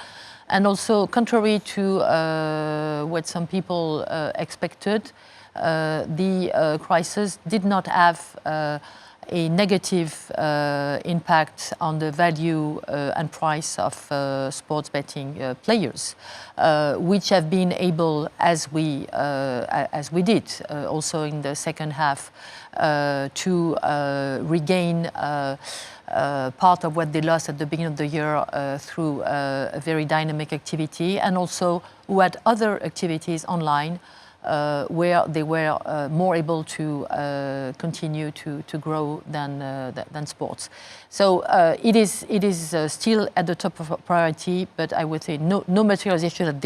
And also, contrary to what some people expected, the crisis did not have a negative impact on the value and price of sports betting players, which have been able, as we did also in the second half, to regain part of what they lost at the beginning of the year through a very dynamic activity, and also who had other activities online where they were more able to continue to grow than sports. So it is still at the top of priority, but I would say no materialization at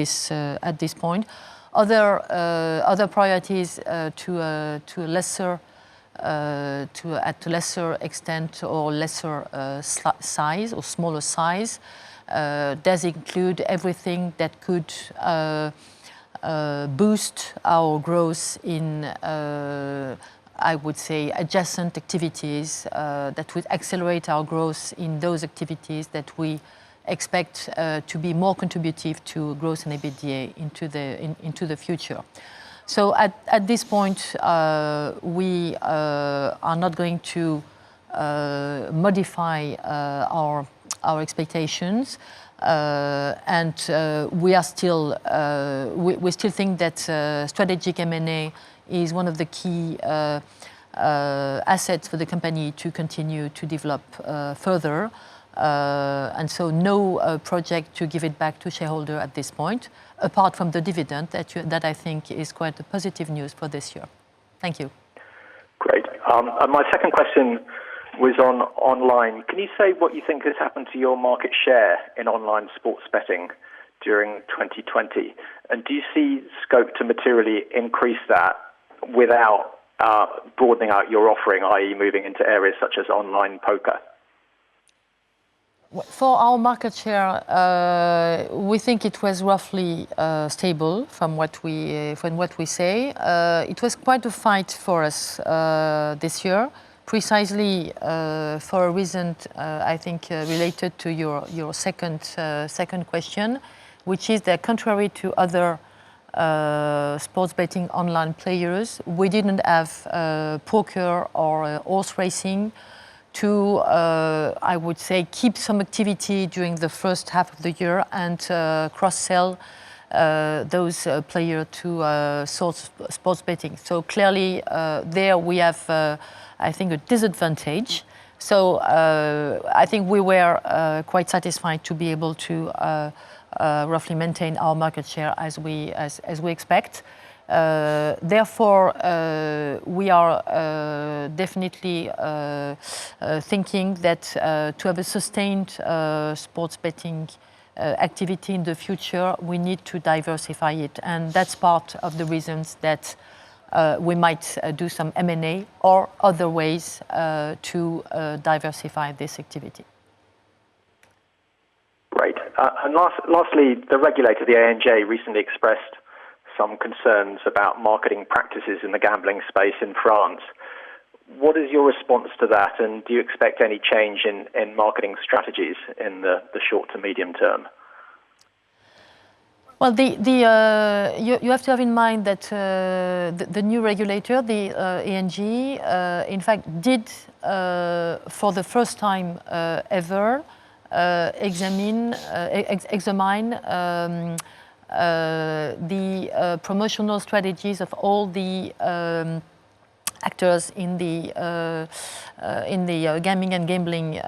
this point. Other priorities to a lesser extent or lesser size or smaller size does include everything that could boost our growth in, I would say, adjacent activities that would accelerate our growth in those activities that we expect to be more contributive to growth and EBITDA into the future. So at this point, we are not going to modify our expectations. And we still think that strategic M&A is one of the key assets for the company to continue to develop further. And so no project to give it back to shareholder at this point, apart from the dividend that I think is quite a positive news for this year. Thank you. Great. And my second question was on online. Can you say what you think has happened to your market share in online sports betting during 2020? And do you see scope to materially increase that without broadening out your offering, i.e. moving into areas such as online poker? For our market share, we think it was roughly stable from what we say. It was quite a fight for us this year, precisely for a reason I think related to your second question, which is that contrary to other sports betting online players, we didn't have poker or horse racing to, I would say, keep some activity during the first half of the year and cross-sell those players to sports betting. So clearly there we have, I think, a disadvantage. So I think we were quite satisfied to be able to roughly maintain our market share as we expect. Therefore, we are definitely thinking that to have a sustained sports betting activity in the future, we need to diversify it. And that's part of the reasons that we might do some M&A or other ways to diversify this activity. Great. And lastly, the regulator, the ANJ, recently expressed some concerns about marketing practices in the gambling space in France. What is your response to that, and do you expect any change in marketing strategies in the short to medium term? Well, you have to have in mind that the new regulator, the ANJ, in fact, did for the first time ever examine the promotional strategies of all the actors in the gaming and gambling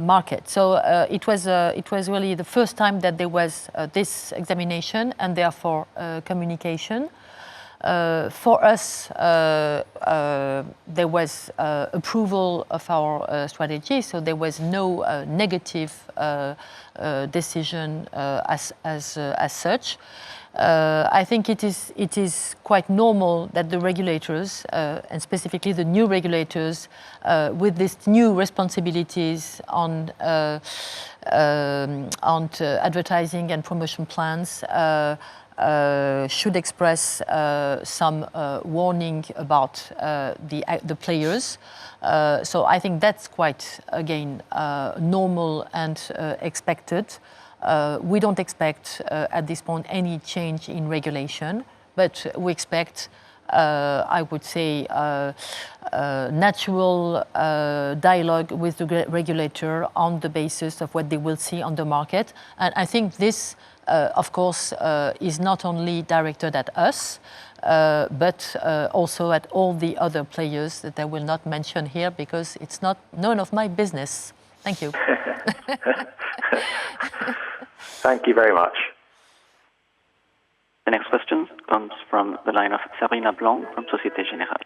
market. So it was really the first time that there was this examination and therefore communication. For us, there was approval of our strategy, so there was no negative decision as such. I think it is quite normal that the regulators, and specifically the new regulators, with these new responsibilities on advertising and promotion plans, should express some warning about the players. So I think that's quite, again, normal and expected. We don't expect at this point any change in regulation, but we expect, I would say, natural dialogue with the regulator on the basis of what they will see on the market. And I think this, of course, is not only directed at us, but also at all the other players that I will not mention here because it's none of my business. Thank you. Thank you very much. The next question comes from the line of Sabrina Blanc from Société Générale.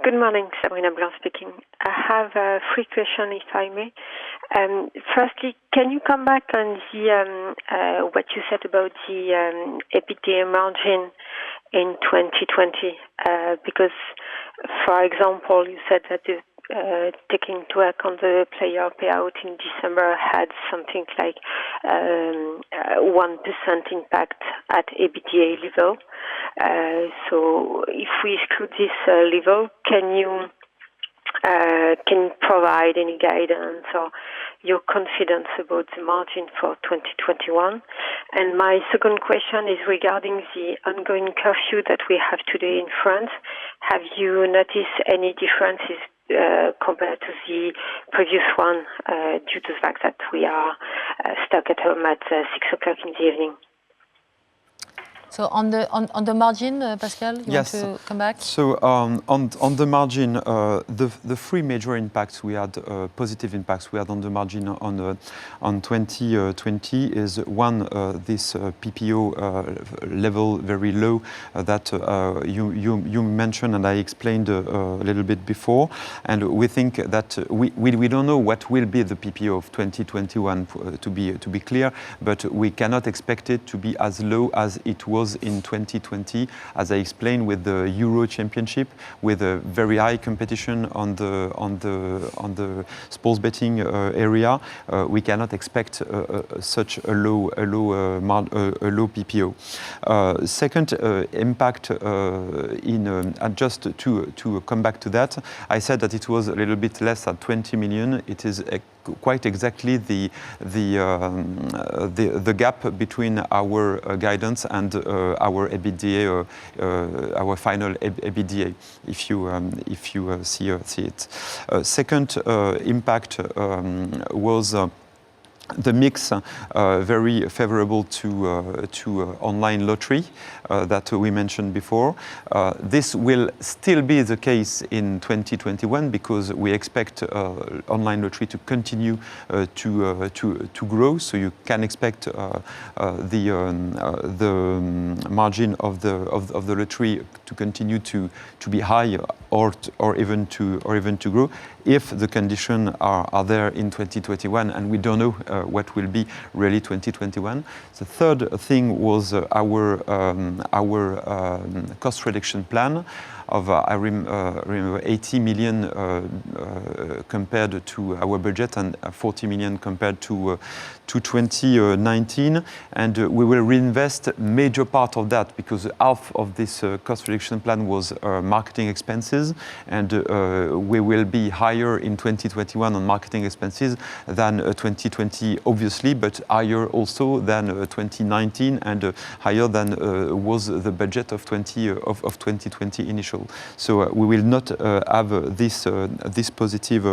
Good morning, Sabrina Blanc speaking. I have 3 questions, if I may. Firstly, can you come back on what you said about the EBITDA margin in 2020? Because, for example, you said that taking into account the player payout in December had something like 1% impact at EBITDA level. So if we exclude this level, can you provide any guidance or your confidence about the margin for 2021? And my second question is regarding the ongoing curfew that we have today in France. Have you noticed any differences compared to the previous one due to the fact that we are stuck at home at 6 o'clock in the evening? So on the margin, Pascal, you want to come back? So on the margin, the 3 major impacts we had, positive impacts we had on the margin on 2020 is one, this PPO level very low that you mentioned and I explained a little bit before, and we think that we don't know what will be the PPO of 2021 to be clear, but we cannot expect it to be as low as it was in 2020, as I explained, with the Euro Championship, with a very high competition on the sports betting area. We cannot expect such a low PPO. Second impact just to come back to that, I said that it was a little bit less than 20 million. It is quite exactly the gap between our guidance and our EBITDA, our final EBITDA, if you see it. Second impact was the mix very favorable to online lottery that we mentioned before. This will still be the case in 2021 because we expect online lottery to continue to grow. So you can expect the margin of the lottery to continue to be high or even to grow if the conditions are there in 2021, and we don't know what will be really 2021. The third thing was our cost reduction plan of I remember 80 million compared to our budget and 40 million compared to 2019, and we will reinvest major part of that because half of this cost reduction plan was marketing expenses, and we will be higher in 2021 on marketing expenses than 2020, obviously, but higher also than 2019 and higher than was the budget of 2020 initial. So we will not have this positive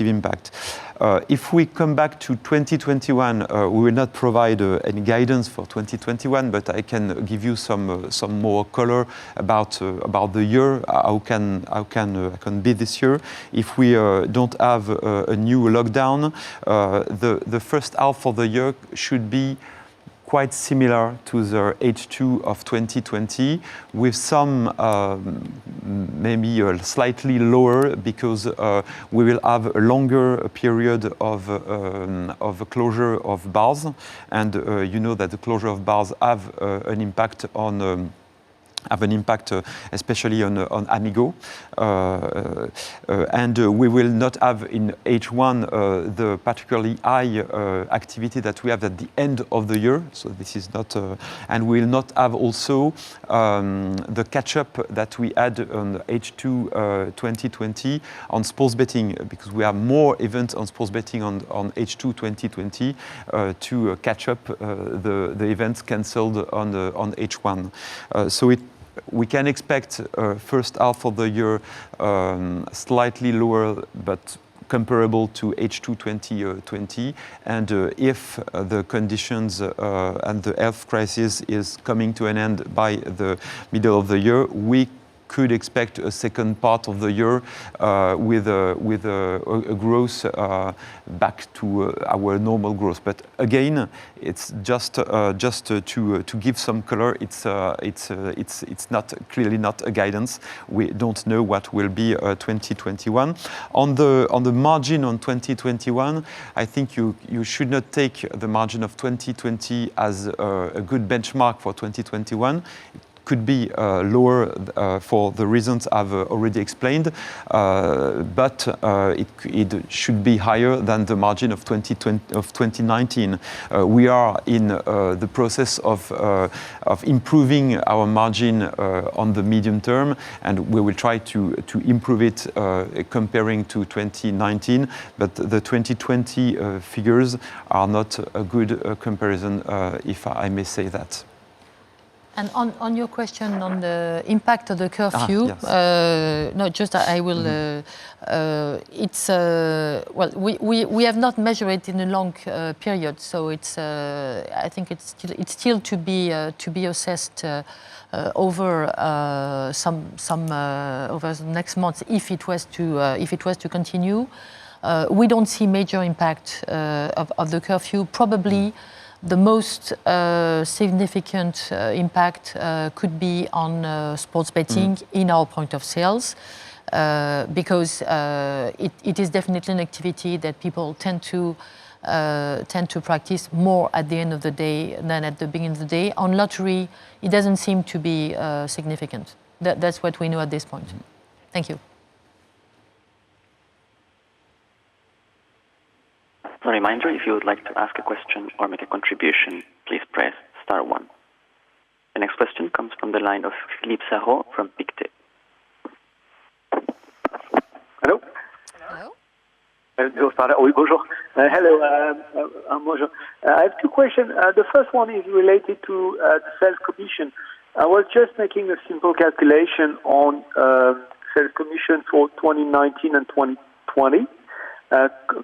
impact. If we come back to 2021, we will not provide any guidance for 2021, but I can give you some more color about the year. How can be this year if we don't have a new lockdown? The first half of the year should be quite similar to the H2 of 2020, with some maybe slightly lower because we will have a longer period of closure of bars, and you know that the closure of bars have an impact on. Especially on Amigo, and we will not have in H1 the particularly high activity that we have at the end of the year. So this is not, and we will not have also the catch-up that we had on H2 2020 on sports betting, because we have more events on sports betting on H2 2020 to catch up the events cancelled on H1. So we can expect first half of the year slightly lower, but comparable to H2 2020. And if the conditions and the health crisis is coming to an end by the middle of the year, we could expect a second part of the year with a growth back to our normal growth. But again, it's just to give some color. It's not clearly not a guidance. We don't know what will be 2021. On the margin on 2021, I think you should not take the margin of 2020 as a good benchmark for 2021. Could be lower for the reasons I've already explained, but it should be higher than the margin of 2019. We are in the process of improving our margin on the medium term, and we will try to improve it comparing to 2019. But the 2020 figures are not a good comparison, if I may say that. And on your question on the impact of the curfew, yes. no, just I will. It's well, we have not measured it in a long period, so it's. I think it's still to be assessed over over the next months if it was to continue. We don't see major impact of the curfew. Probably. The most significant impact could be on sports betting in our point of sales, because it is definitely an activity that people tend to practice more at the end of the day than at the beginning of the day. On lottery, it doesn't seem to be significant. That's what we know at this point. Thank you. A reminder, if you would like to ask a question or make a contribution, please press star 1. The next question comes from the line of Philippe Sarrault from Pictet. Hello. Hello. Oui, bonjour. Hello, bonjour. I have two questions. The first one is related to the sales commission. I was just making a simple calculation on sales commission for 2019 and 2020.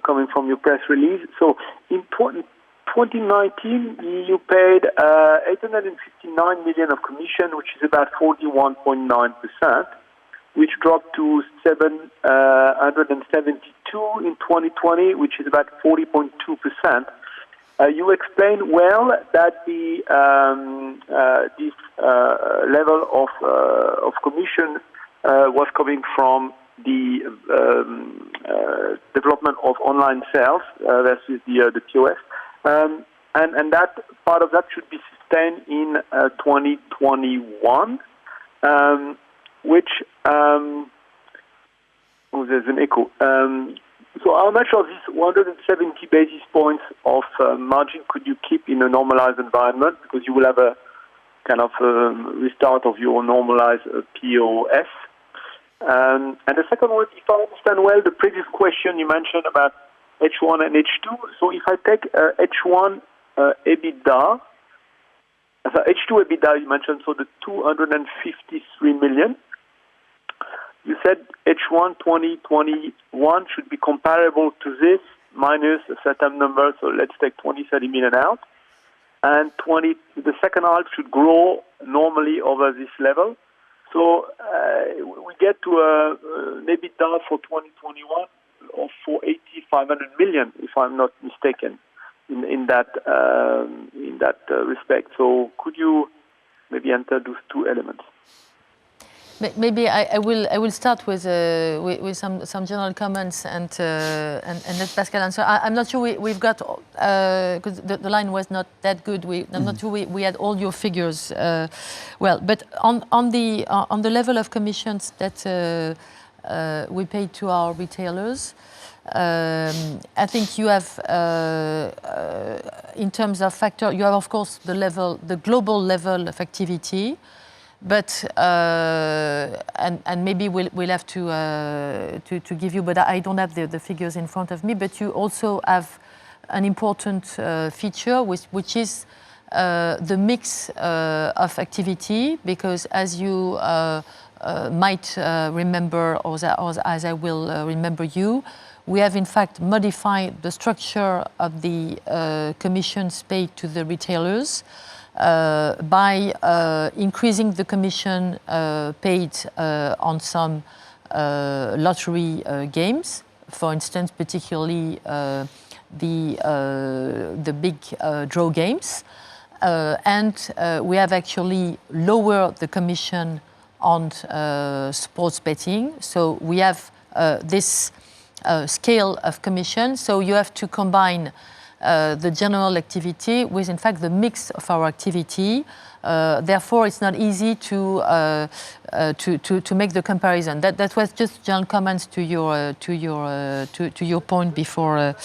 Coming from your press release. So in 2019, you paid 859 million of commission, which is about 41.9%, which dropped to 772 in 2020, which is about 40.2%. You explained well that the this level of commission was coming from the development of online sales versus the POS, and that part of that should be sustained in 2021, which there's an echo. So how much of this 170 basis points of margin could you keep in a normalized environment, because you will have a kind of restart of your normalized POS? And the second one, if I understand well, the previous question you mentioned about H1 and H2. So if I take H1 EBITDA, so H2 EBITDA you mentioned, so the 253 million. You said H1 2021 should be comparable to this minus a certain number. So let's take 30 million out, and the second half should grow normally over this level. So we get to an EBITDA for 2021 of 500 million, if I'm not mistaken, in that respect. So could you maybe enter those two elements? Maybe I will start with some general comments and let Pascal answer. I'm not sure we've got because the line was not that good. I'm not sure we had all your figures well, but on the level of commissions that we pay to our retailers. I think you have, in terms of factor, you have of course the global level of activity. But and maybe we'll have to give you, but I don't have the figures in front of me. But you also have an important feature, which is the mix of activity, because as you might remember, or as I will remember you, we have in fact modified the structure of the commissions paid to the retailers. By increasing the commission paid on some lottery games, for instance, particularly the big draw games, and we have actually lowered the commission on sports betting. So we have this scale of commission. So you have to combine the general activity with, in fact, the mix of our activity. Therefore, it's not easy to make the comparison. That was just general comments to your point before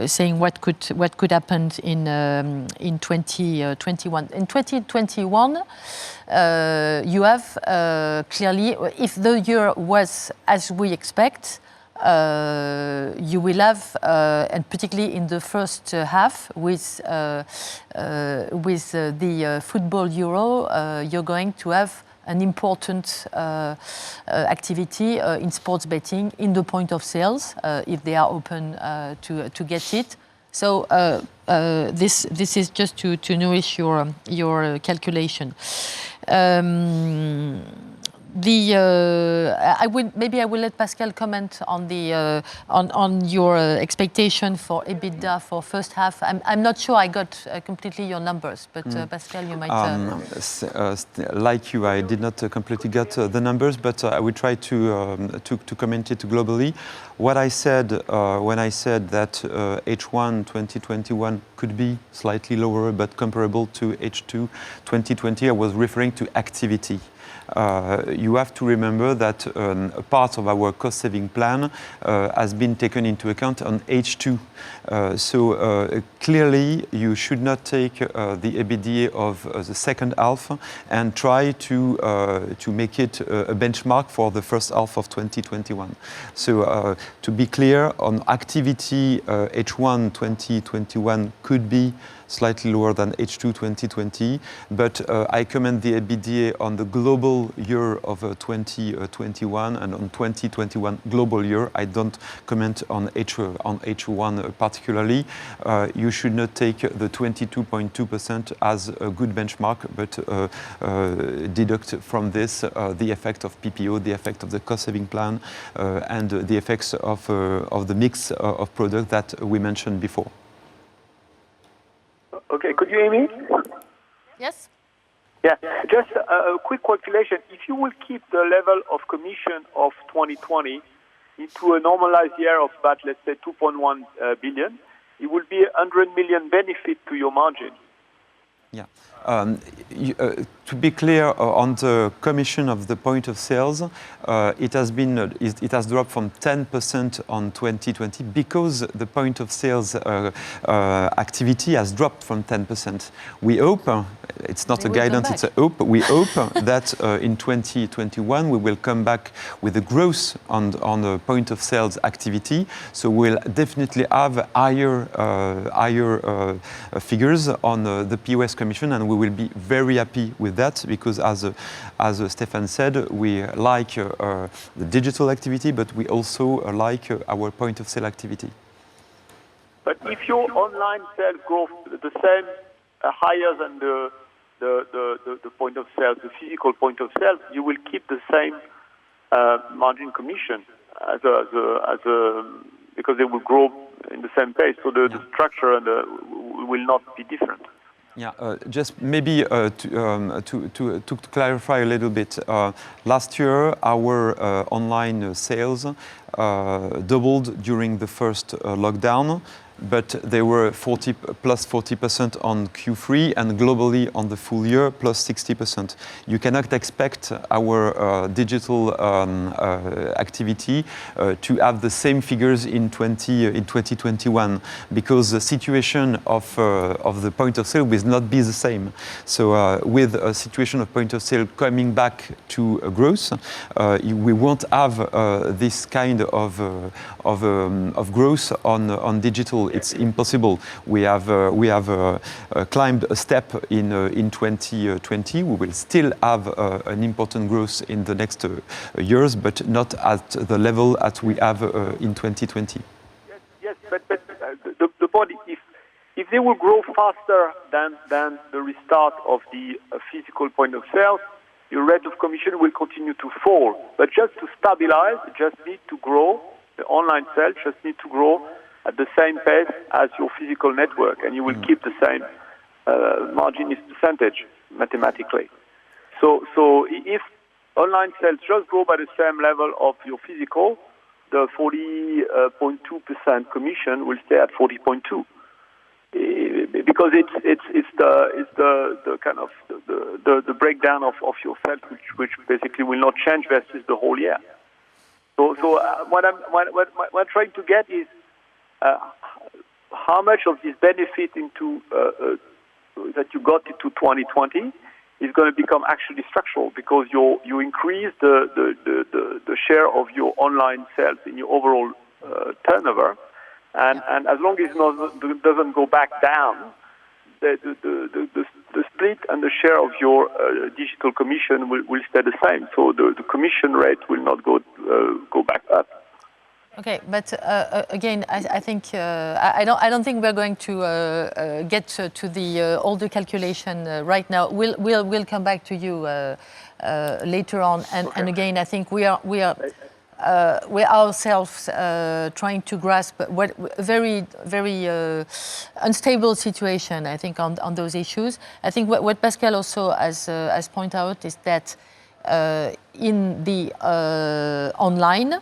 saying what could happen in 2021. In 2021, you have clearly, if the year was as we expect. You will have, and particularly in the first half, with the football Euro, you're going to have an important activity in sports betting in the point of sales, if they are open to get it. So this is just to nourish your calculation. I will let Pascal comment on the on your expectation for EBITDA for first half. I'm not sure I got completely your numbers, but Pascal, you might. Like you, I did not completely get the numbers, but I will try to comment it globally. What I said when I said that H1 2021 could be slightly lower but comparable to H2 2020, I was referring to activity. You have to remember that a part of our cost-saving plan has been taken into account on H2. So clearly, you should not take the EBITDA of the second half and try to make it a benchmark for the first half of 2021. So to be clear, on activity, H1 2021 could be slightly lower than H2 2020, but I comment the EBITDA on the global year of 2021 and on 2021 global year. I don't comment on H1 particularly. You should not take the 22.2% as a good benchmark, but deduct from this the effect of PPO, the effect of the cost-saving plan, and the effects of the mix of product that we mentioned before. Okay, could you hear me? Yes. Yeah, just a quick calculation. If you will keep the level of commission of 2020 into a normalized year of about, let's say, 2.1 billion, it will be 100 million benefit to your margin. Yeah. To be clear, on the commission of the point of sales, it has dropped from 10% on 2020 because the point of sales activity has dropped from 10%. We hope, it's not a guidance, it's a hope, we hope that in 2021 we will come back with a growth on the point of sales activity. So we'll definitely have higher figures on the POS commission, and we will be very happy with that because, as Stéphane said, we like the digital activity, but we also like our point of sale activity. But if your online sales growth the same, higher than the point of sale, the physical point of sale, you will keep the same margin commission as a because they will grow in the same pace. So the structure and will not be different. Yeah, just maybe to clarify a little bit. Last year, our online sales doubled during the first lockdown, but they were plus 40% on Q3 and globally on the full year plus 60%. You cannot expect our digital activity to have the same figures in 2021 because the situation of the point of sale will not be the same. So with a situation of point of sale coming back to growth, we won't have this kind of growth on digital. It's impossible. We have climbed a step in 2020. We will still have an important growth in the next years, but not at the level that we have in 2020. Yes, but the point is, if they will grow faster than the restart of the physical point of sale, your rate of commission will continue to fall. But just to stabilize, you just need to grow. The online sales just need to grow at the same pace as your physical network, and you will keep the same margin percentage mathematically. So if online sales just grow by the same level of your physical, the 40.2% commission will stay at 40.2, because it's the kind of the breakdown of your sales, which basically will not change versus the whole year. So what I'm trying to get is how much of this benefit into that you got into 2020 is going to become actually structural, because you increase the share of your online sales in your overall turnover, and as long as it doesn't go back down, the split and the share of your digital commission will stay the same. So the commission rate will not go back up. Okay, but again, I think I don't think we're going to get to the all the calculation right now. We'll come back to you later on, and again, I think we are ourselves trying to grasp what very unstable situation, I think, on those issues. I think what Pascal also has pointed out is that in the online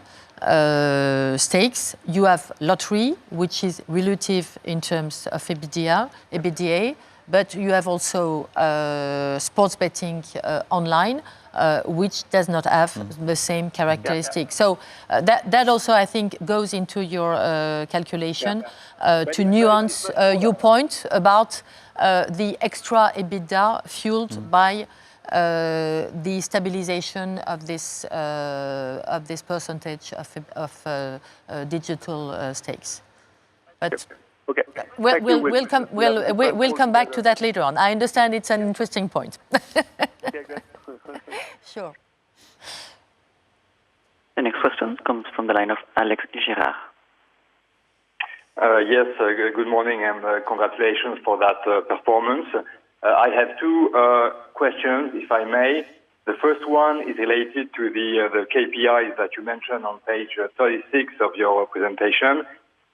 stakes, you have lottery, which is relative in terms of EBITDA, but you have also sports betting online, which does not have the same characteristics. So that also, I think, goes into your calculation to nuance your point about the extra EBITDA fueled by the stabilization of this percentage of digital stakes. But okay. We'll come back to that later on. I understand it's an interesting point. Sure. The next question comes from the line of Alex Girard. Yes, good morning and congratulations for that performance. I have two questions, if I may. The first one is related to the KPIs that you mentioned on page 36 of your presentation,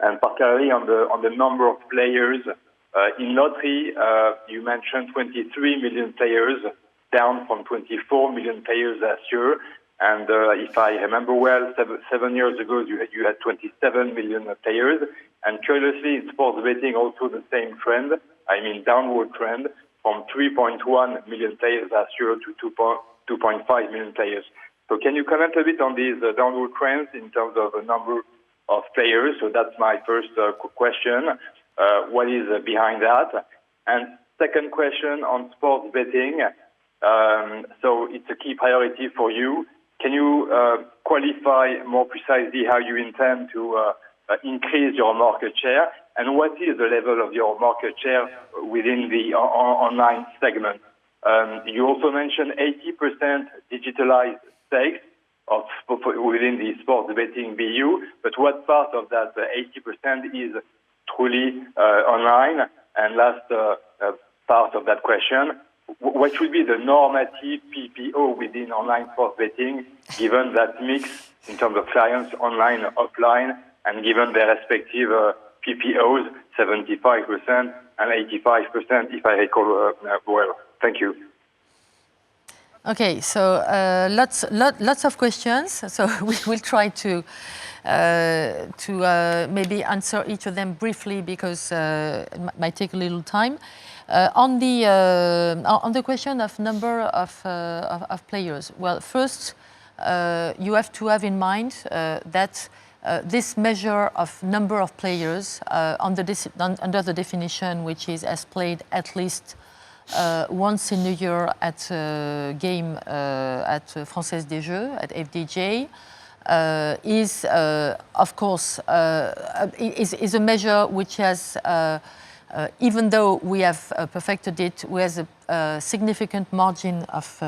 and particularly on the number of players. In lottery, you mentioned 23 million players, down from 24 million players last year. And if I remember well, 7 years ago, you had 27 million players. And curiously, in sports betting, also the same trend, I mean downward trend, from 3.1 million players last year to 2.5 million players. So can you comment a bit on these downward trends in terms of the number of players? So that's my first question. What is behind that? And second question on sports betting. So it's a key priority for you. Can you qualify more precisely how you intend to increase your market share? And what is the level of your market share within the online segment? You also mentioned 80% digitalized stakes within the sports betting BU, but what part of that 80% is truly online? And last part of that question, what should be the normative PPO within online sports betting, given that mix in terms of clients online and offline, and given their respective PPOs, 75%, and 85%, if I recall well. Thank you. Okay, so lots of questions. So we will try to maybe answer each of them briefly because it might take a little time. On the question of number of players, well, first you have to have in mind that this measure of number of players under the definition, which is as played at least once in a year at a game at Française des Jeux, at FDJ, is of course is a measure which has, even though we have perfected it, we have a significant margin of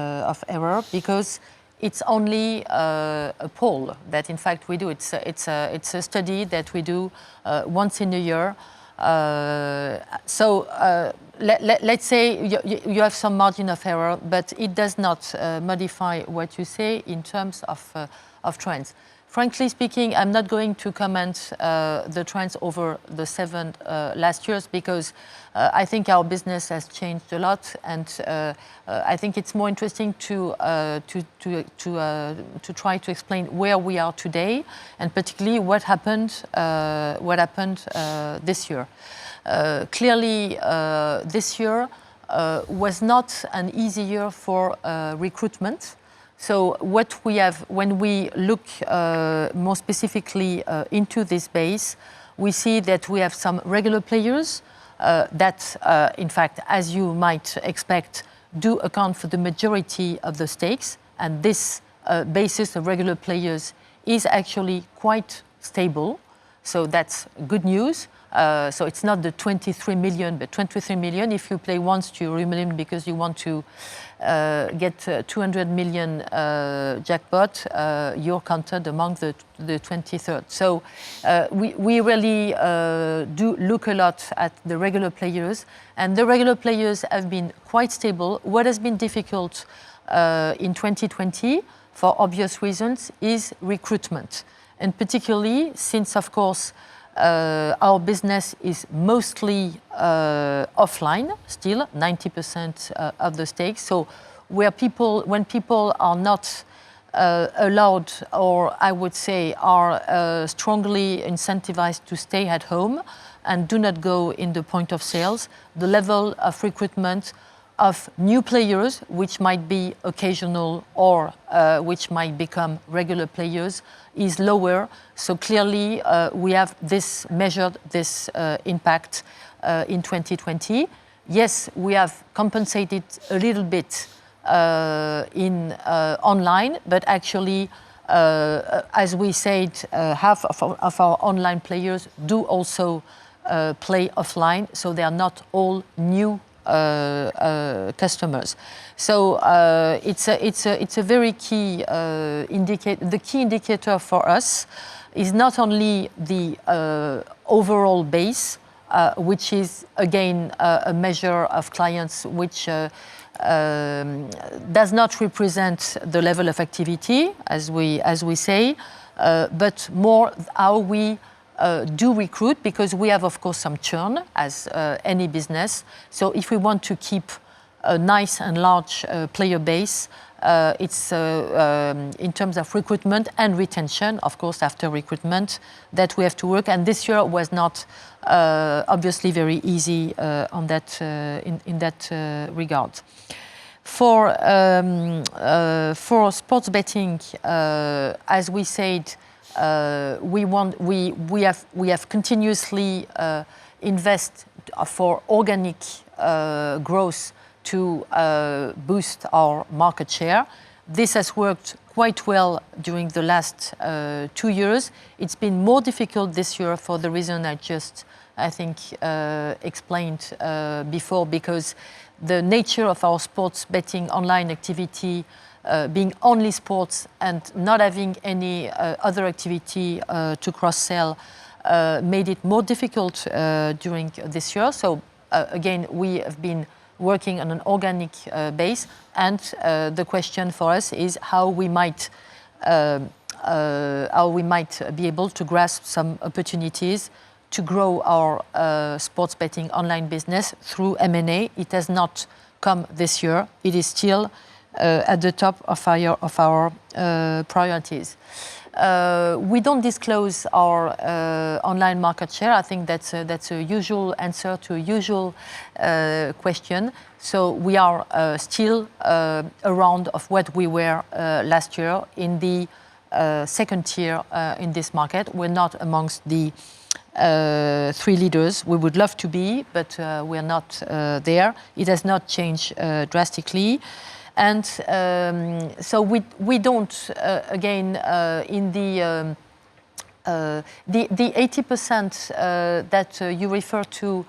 error because it's only a poll that in fact we do. It's a study that we do once in a year. Let's say you have some margin of error, but it does not modify what you say in terms of trends. Frankly speaking, I'm not going to comment the trends over the 7 last years because I think our business has changed a lot, and I think it's more interesting to try to explain where we are today, and particularly what happened this year. Clearly, this year was not an easy year for recruitment. So what we have, when we look more specifically into this base, we see that we have some regular players that, in fact, as you might expect, do account for the majority of the stakes. And this basis of regular players is actually quite stable. So that's good news. So it's not the 23 million, but 23 million. If you play once, you remember because you want to get 200 million jackpot, you're counted among the 23rd. So we really do look a lot at the regular players, and the regular players have been quite stable. What has been difficult in 2020, for obvious reasons, is recruitment, and particularly since, of course, our business is mostly offline, still 90% of the stakes. So when people are not allowed, or I would say are strongly incentivized to stay at home and do not go in the point of sales, the level of recruitment of new players, which might be occasional or which might become regular players, is lower. So clearly we have measured this impact in 2020. Yes, we have compensated a little bit in online, but actually, as we said, half of our online players do also play offline, so they are not all new customers. So it's a very key indicator. The key indicator for us is not only the overall base, which is again a measure of clients which does not represent the level of activity, as we say, but more how we do recruit, because we have, of course, some churn as any business. So if we want to keep a nice and large player base, it's in terms of recruitment and retention, of course, after recruitment, that we have to work. And this year was not obviously very easy on that in that regard. For sports betting, as we said, we have continuously invest for organic growth to boost our market share. This has worked quite well during the last 2 years. It's been more difficult this year for the reason I think explained before, because the nature of our sports betting online activity being only sports and not having any other activity to cross-sell made it more difficult during this year. So again, we have been working on an organic base, and the question for us is how we might be able to grasp some opportunities to grow our sports betting online business through M&A. It has not come this year. It is still at the top of our priorities. We don't disclose our online market share. I think that's a usual answer to a usual question. So we are still around of what we were last year in the second tier in this market. We're not amongst the three leaders. We would love to be, but we're not there. It has not changed drastically. And so we don't, again, in the 80% that you refer to,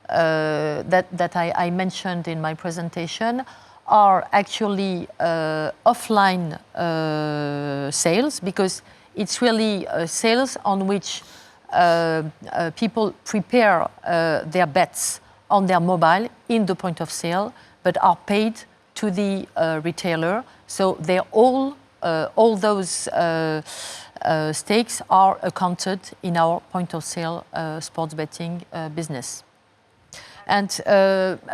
that I mentioned in my presentation, are actually offline sales, because it's really sales on which people prepare their bets on their mobile in the point of sale, but are paid to the retailer. So they're all those stakes are accounted in our point of sale sports betting business. And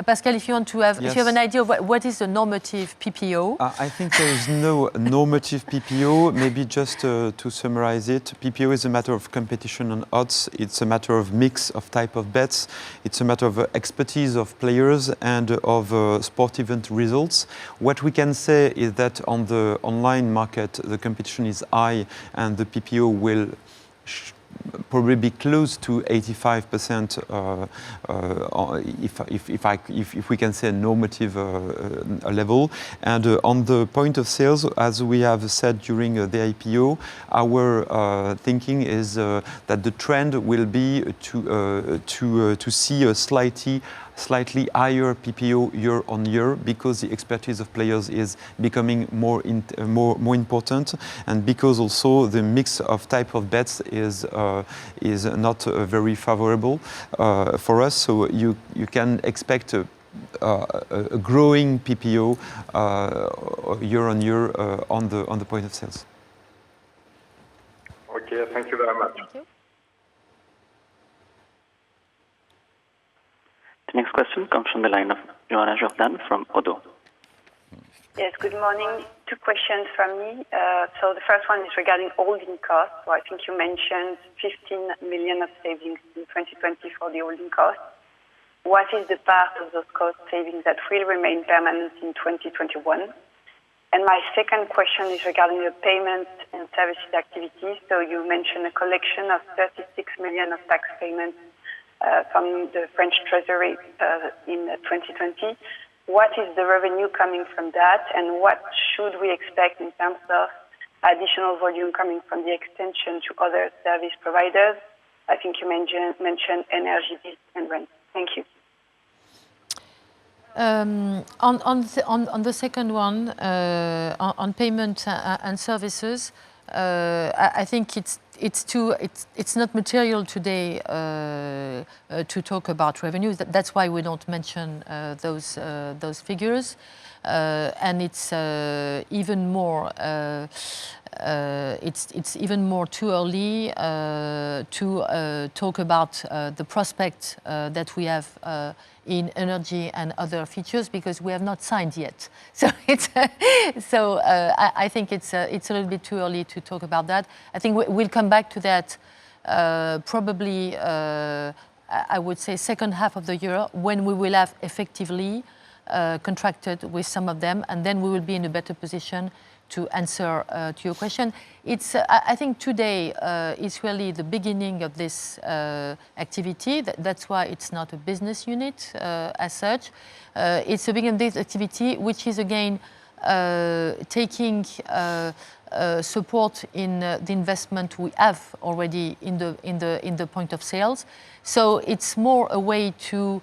Pascal, if you want to have, if you have an idea of what is the normative PPO? I think there is no normative PPO. Maybe just to summarize it, PPO is a matter of competition and odds. It's a matter of mix of type of bets. It's a matter of expertise of players and of sport event results. What we can say is that on the online market, the competition is high, and the PPO will probably be close to 85%, if we can say a normative level. And on the point of sales, as we have said during the IPO, our thinking is that the trend will be to see a slightly higher PPO year on year, because the expertise of players is becoming more important, and because also the mix of type of bets is not very favorable for us. So you can expect a growing PPO year on year on the point of sales. Okay, thank you very much. Thank you. The next question comes from the line of Johanna Jordan from Oddo. Yes, good morning. Two questions from me. So the first one is regarding holding costs. So I think you mentioned 15 million of savings in 2020 for the holding costs. What is the part of those cost savings that will remain permanent in 2021? And my second question is regarding the payment and services activities. So you mentioned a collection of 36 million of tax payments from the French Treasury in 2020. What is the revenue coming from that, and what should we expect in terms of additional volume coming from the extension to other service providers? I think you mentioned energy bills and rent. Thank you. On the second one, on payment and services, I think it's not material today to talk about revenues. That's why we don't mention those figures, and it's even more too early to talk about the prospect that we have in energy and other features, because we have not signed yet. So I think it's a little bit too early to talk about that. I think we'll come back to that probably, I would say, second half of the year, when we will have effectively contracted with some of them, and then we will be in a better position to answer to your question. I think today is really the beginning of this activity. That's why it's not a business unit as such. It's a beginning of this activity, which is again taking support in the investment we have already in the point of sales. So it's more a way to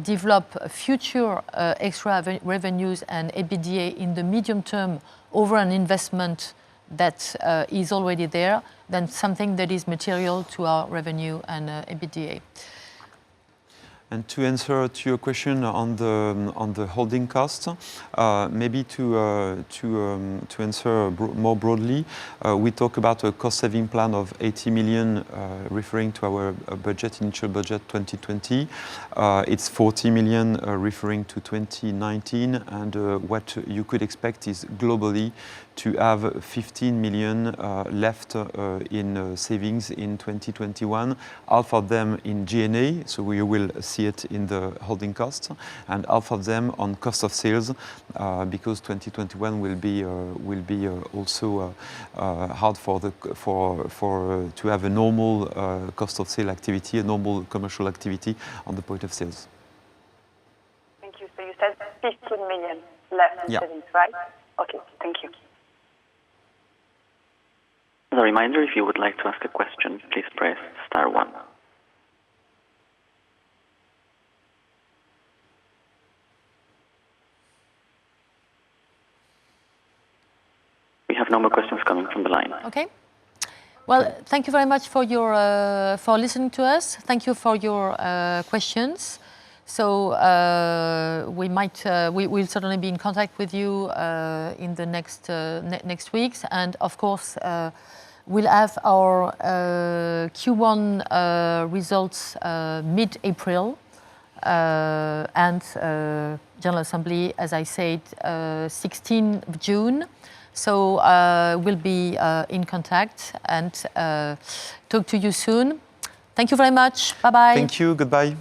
develop future extra revenues and EBITDA in the medium term over an investment that is already there, than something that is material to our revenue and EBITDA. And to answer to your question on the holding cost, maybe to answer more broadly, we talk about a cost-saving plan of 80 million, referring to our budget, initial budget 2020. It's 40 million referring to 2019, and what you could expect is globally to have 15 million left in savings in 2021, half of them in G&A, so we will see it in the holding costs, and half of them on cost of sales, because 2021 will be also hard to have a normal cost of sale activity, a normal commercial activity on the point of sales. Thank you. So you said 15 million left in savings, right? Okay, thank you. As a reminder, if you would like to ask a question, please press star 1. We have no more questions coming from the line. Okay. Well, thank you very much for your for listening to us. Thank you for your questions. So we will certainly be in contact with you in the next weeks, and of course we'll have our Q1 results mid-April, and General Assembly, as I said, 16th of June. So we'll be in contact and talk to you soon. Thank you very much. Bye-bye. Thank you. Goodbye.